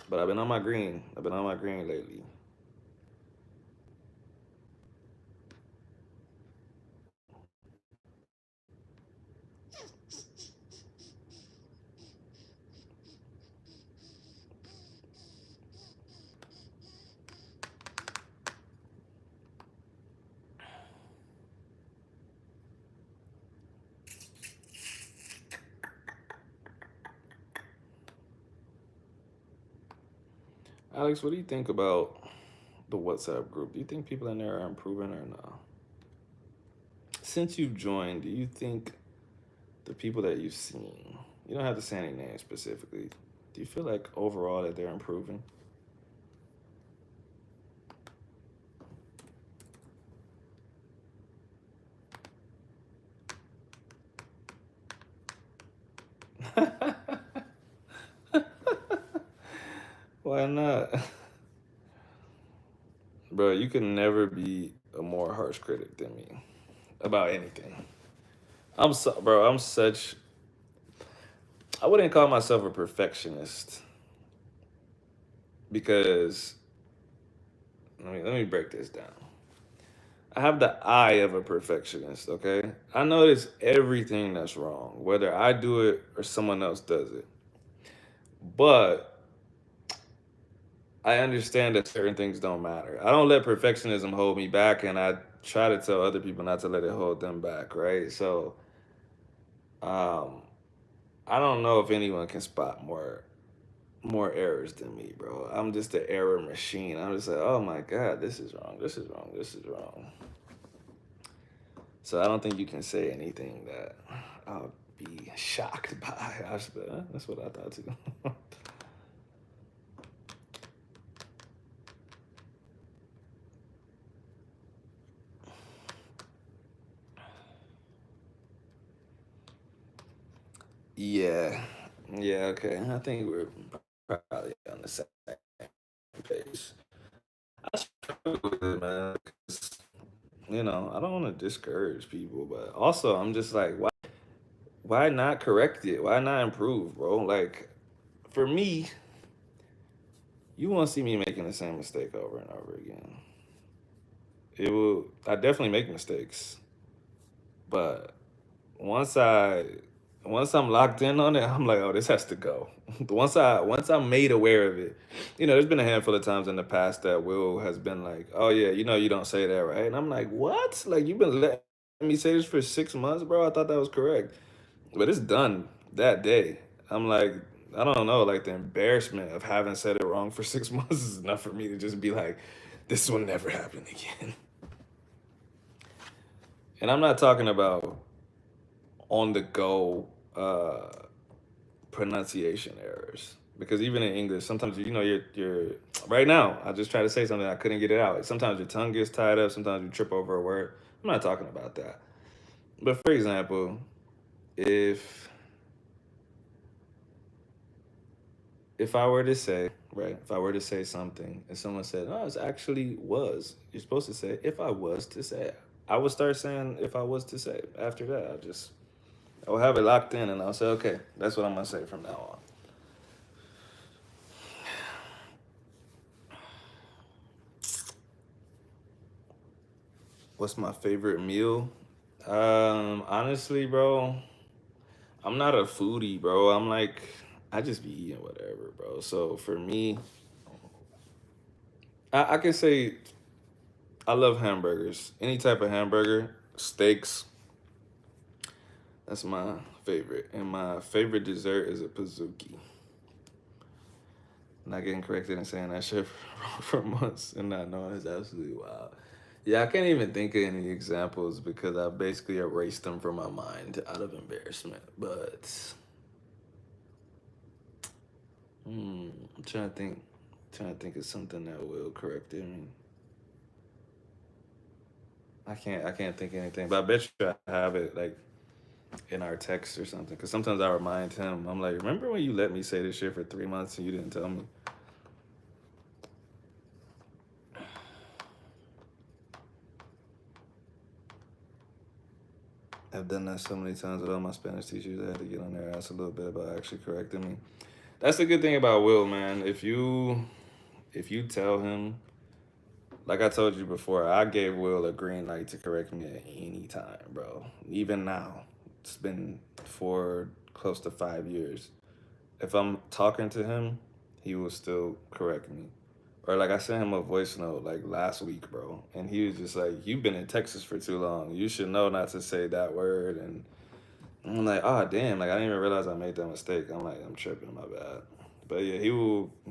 but I've been on my green. I've been on my green lately. Alex, what do you think about the WhatsApp group? Do you think people in there are improving or no? Since you've joined, do you think the people that you've seen, you don't have to say any names specifically, do you feel like overall that they're improving? Why not? Bro, you can never be a more harsh critic than me about anything. I'm such, I wouldn't call myself a perfectionist because, let me break this down. I have the eye of a perfectionist, okay? I notice everything that's wrong, whether I do it or someone else does it. But I understand that certain things don't matter. I don't let perfectionism hold me back, and I try to tell other people not to let it hold them back, right? So, um, I don't know if anyone can spot more errors than me, bro. I'm just an error machine. I'm just like, oh my god, this is wrong, this is wrong, this is wrong. So I don't think you can say anything that I'll be shocked by. I just be like, that's what I thought too. Yeah, yeah, okay. I think we're probably on the same page. I struggle with it, man. 'Cause, I don't want to discourage people, but also I'm just like, why not correct it? Why not improve, bro? Like, for me, you won't see me making the same mistake over and over again. It will. I definitely make mistakes, but once I once I'm locked in on it, I'm like, oh, this has to go. Once I'm made aware of it, there's been a handful of times in the past that Will has been like, oh yeah, you don't say that, right? And I'm like, what? Like you've been letting me say this for 6 months, bro? I thought that was correct. But it's done that day. I'm like, I don't know, like the embarrassment of having said it wrong for 6 months is enough for me to just be like, this will never happen again. And I'm not talking about on the go pronunciation errors. Because even in English, sometimes you're right now. I just tried to say something, I couldn't get it out. Like sometimes your tongue gets tied up. Sometimes you trip over a word. I'm not talking about that. But for example, if if I were to say right, if I were to say something and someone said, "Oh, it's actually was," you're supposed to say, "If I was to say," I would start saying, "If I was to say." After that, I'll have it locked in, and I'll say, "Okay, that's what I'm gonna say from now on." What's my favorite meal? Honestly, bro, I'm not a foodie, bro. I'm like, I just be eating whatever, bro. So for me, I can say I love hamburgers. Any type of hamburger, steaks, that's my favorite. And my favorite dessert is a Pizookie. Not getting corrected and saying that shit for months and not knowing is absolutely wild. Yeah, I can't even think of any examples because I basically erased them from my mind out of embarrassment. But I'm trying to think of something that will correct it. I can't think of anything. But I bet you I have it like in our text or something. Because sometimes I remind him. I'm like, remember when you let me say this shit for 3 months and you didn't tell me? I've done that so many times with all my Spanish teachers. I had to get on their ass a little bit about actually correcting me. That's the good thing about Will, man. If you tell him, like I told you before, I gave Will a green light to correct me at any time, bro. Even now, it's been for close to 5 years. If I'm talking to him, he will still correct me. Or like I sent him a voice note like last week, bro, and he was just like, "You've been in Texas for too long. You should know not to say that word." And I'm like, "Oh damn!" Like I didn't even realize I made that mistake. I'm like, I'm tripping, my bad. But yeah,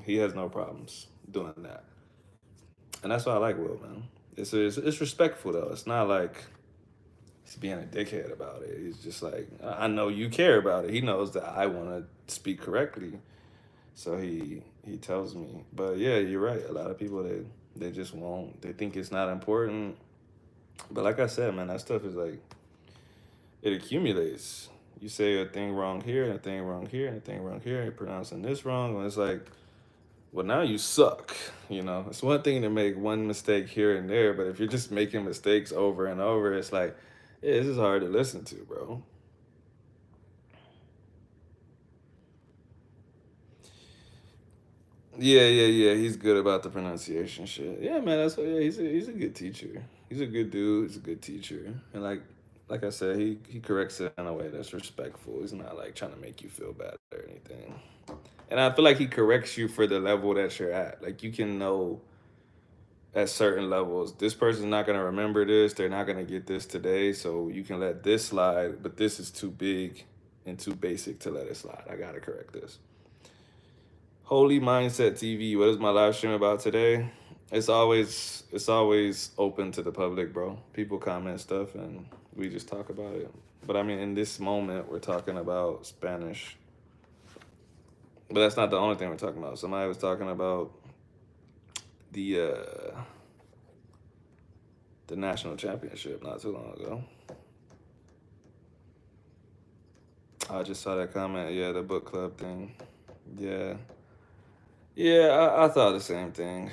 he has no problems doing that, and that's why I like Will, man. It's respectful though. It's not like he's being a dickhead about it. He's just like, I know you care about it. He knows that I want to speak correctly, so he tells me. But yeah, you're right. A lot of people they just won't. They think it's not important. But like I said, man, that stuff is like it accumulates. You say a thing wrong here and a thing wrong here and a thing wrong here, and you're pronouncing this wrong, and it's like, well, now you suck. It's one thing to make one mistake here and there, but if you're just making mistakes over and over, it's like, yeah, this is hard to listen to, bro. Yeah. He's good about the pronunciation shit. Yeah, man. Yeah. He's a good teacher. He's a good dude. He's a good teacher. And like I said, he corrects it in a way that's respectful. He's not like trying to make you feel bad or anything. And I feel like he corrects you for the level that you're at. Like you can know at certain levels, this person's not gonna remember this. They're not gonna get this today. So you can let this slide, but this is too big and too basic to let it slide. I gotta correct this. Holy Mindset TV. What is my live stream about today? It's always open to the public, bro. People comment stuff and we just talk about it. But I mean, in this moment, we're talking about Spanish. But that's not the only thing we're talking about. Somebody was talking about the the national championship not too long ago. I just saw that comment. Yeah, the book club thing. Yeah, yeah. I thought the same thing.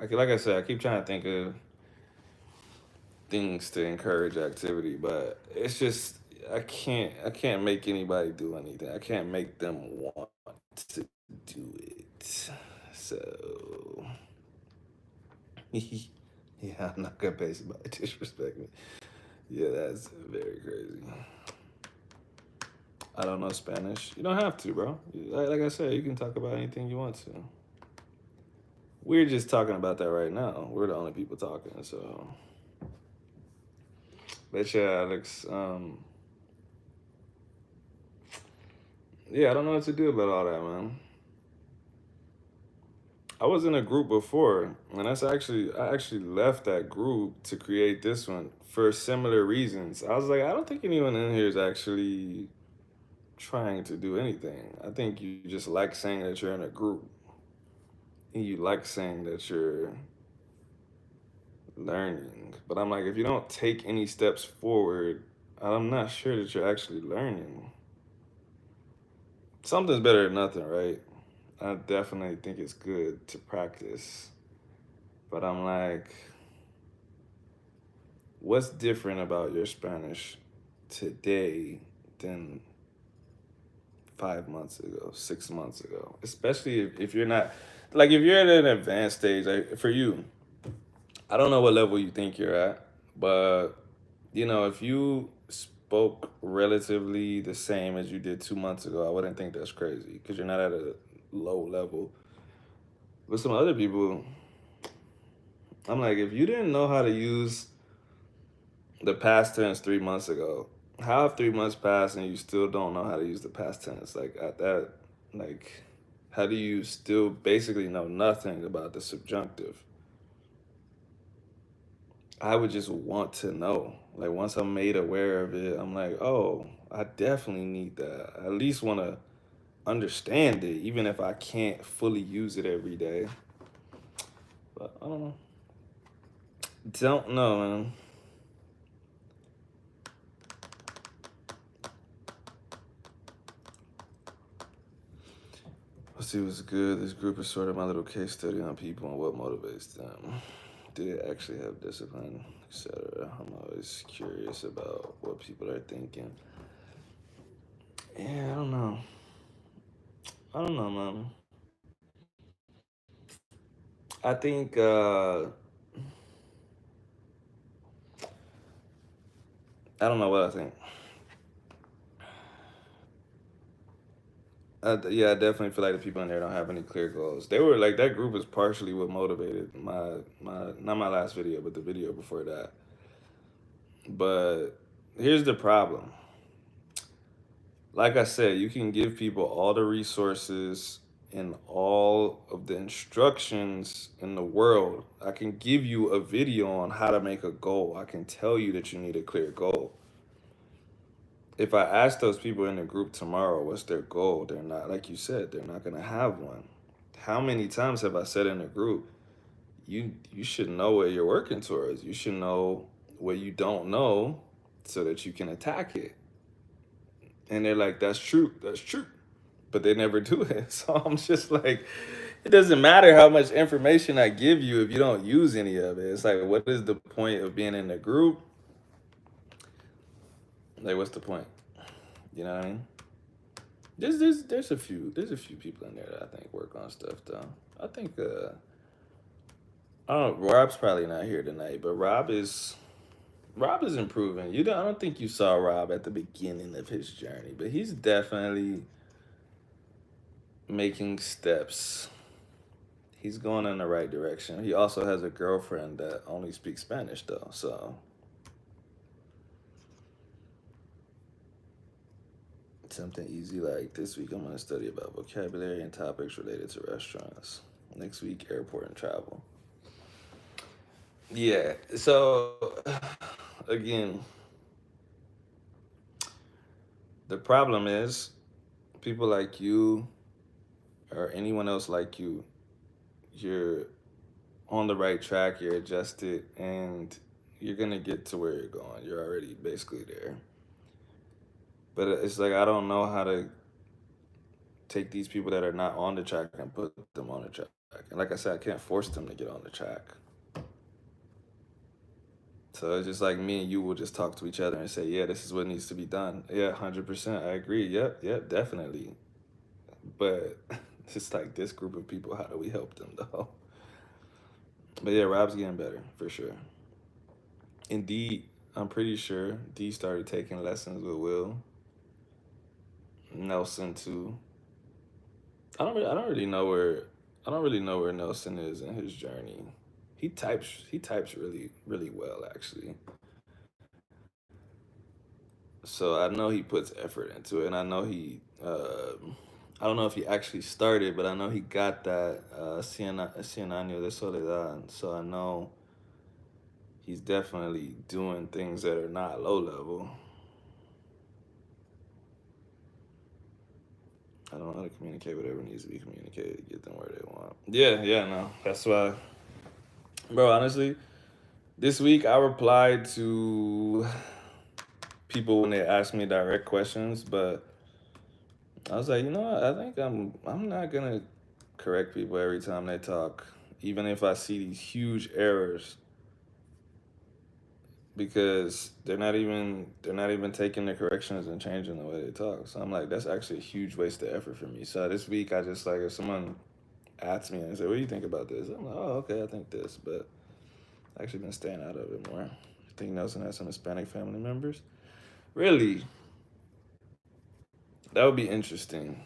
Like I said, I keep trying to think of things to encourage activity, but it's just I can't make anybody do anything. I can't make them want to do it. So yeah, I'm not gonna pay somebody to disrespect me. Yeah, that's very crazy. I don't know Spanish. You don't have to, bro. Like I said, you can talk about anything you want to. We're just talking about that right now. We're the only people talking, so. But yeah, Alex. Yeah, I don't know what to do about all that, man. I was in a group before, and I actually left that group to create this one for similar reasons. I was like, I don't think anyone in here is actually trying to do anything. I think you just like saying that you're in a group, and you like saying that you're learning. But I'm like, if you don't take any steps forward, I'm not sure that you're actually learning. Something's better than nothing, right? I definitely think it's good to practice. But I'm like, what's different about your Spanish today than 5 months ago, 6 months ago? Especially if you're not, like, if you're at an advanced stage, like for you, I don't know what level you think you're at, but if you spoke relatively the same as you did 2 months ago, I wouldn't think that's crazy because you're not at a low level. But some other people, I'm like, if you didn't know how to use the past tense 3 months ago, how have 3 months passed and you still don't know how to use the past tense? Like at that, like, how do you still basically know nothing about the subjunctive? I would just want to know. Like once I'm made aware of it, I'm like, oh, I definitely need that. I at least want to understand it, even if I can't fully use it every day. But I don't know. Don't know, man. Let's see what's good. This group is sort of my little case study on people and what motivates them. Do they actually have discipline, etc.? I'm always curious about what people are thinking. Yeah, I don't know. I don't know, man. I think I don't know what I think. Yeah, I definitely feel like the people in there don't have any clear goals. They were like that group is partially what motivated my not my last video, but the video before that. But here's the problem. Like I said, you can give people all the resources and all of the instructions in the world. I can give you a video on how to make a goal. I can tell you that you need a clear goal. If I ask those people in the group tomorrow what's their goal, they're not, like you said, they're not going to have one. How many times have I said in the group, you should know what you're working towards. You should know what you don't know so that you can attack it. And they're like, that's true, that's true. But they never do it. So I'm just like, it doesn't matter how much information I give you if you don't use any of it. It's like, what is the point of being in the group? Like, what's the point? You know what I mean? There's a few people in there that I think work on stuff though. I think I don't know, Rob's probably not here tonight, but Rob is improving. I don't think you saw Rob at the beginning of his journey, but he's definitely making steps. He's going in the right direction. He also has a girlfriend that only speaks Spanish though, so something easy like this week I'm gonna study about vocabulary and topics related to restaurants. Next week, airport and travel. Yeah. So again, the problem is people like you or anyone else like you're on the right track, you're adjusted, and you're gonna get to where you're going. You're already basically there. But it's like I don't know how to take these people that are not on the track and put them on the track. And like I said, I can't force them to get on the track. So it's just like me and you will just talk to each other and say, yeah, this is what needs to be done. Yeah, 100%. I agree. Yep, definitely. But it's like this group of people, how do we help them though? But yeah, Rob's getting better for sure. Indeed, I'm pretty sure D started taking lessons with Will. Nelson too. I don't really know where Nelson is in his journey. He types really well actually. So I know he puts effort into it, and I know I don't know if he actually started, but I know he got that Cien Años de Soledad. So I know he's definitely doing things that are not low level. I don't know how to communicate whatever needs to be communicated to get them where they want. Yeah, yeah, no. That's why, bro, honestly, this week I replied to people when they ask me direct questions, but I was like, you know what? I think I'm not gonna correct people every time they talk, even if I see these huge errors, because they're not even taking the corrections and changing the way they talk. So I'm like, that's actually a huge waste of effort for me. So this week I just like, if someone asks me and say, what do you think about this? I'm like, oh, okay, I think this, but I actually been staying out of it more. I think Nelson has some Hispanic family members. Really? That would be interesting.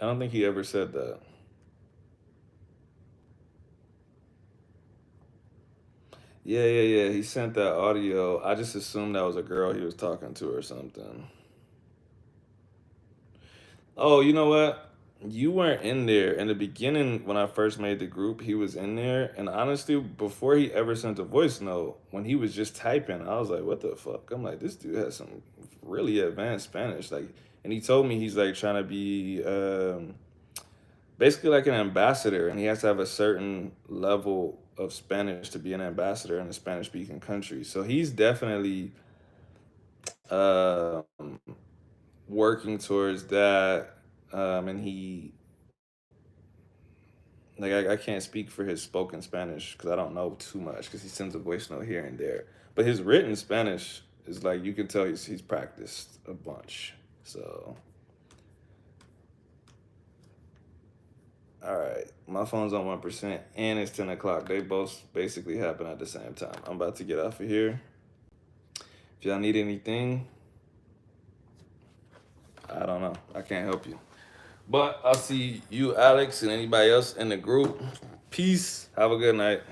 I don't think he ever said that. Yeah, yeah, yeah. He sent that audio. I just assumed that was a girl he was talking to or something. Oh, you know what? You weren't in there. In the beginning, when I first made the group, he was in there. And honestly, before he ever sent a voice note, when he was just typing, I was like, what the fuck? I'm like, this dude has some really advanced Spanish. Like, and he told me he's like trying to be basically like an ambassador, and he has to have a certain level of Spanish to be an ambassador in a Spanish speaking country. So he's definitely um, working towards that. And he, like, I can't speak for his spoken Spanish because I don't know too much because he sends a voice note here and there. But his written Spanish is like, you can tell he's practiced a bunch. So, all right, my phone's on 1% and it's 10 o'clock. They both basically happen at the same time. I'm about to get off of here. If y'all need anything, I don't know. I can't help you. But I'll see you, Alex, and anybody else in the group. Peace. Have a good night.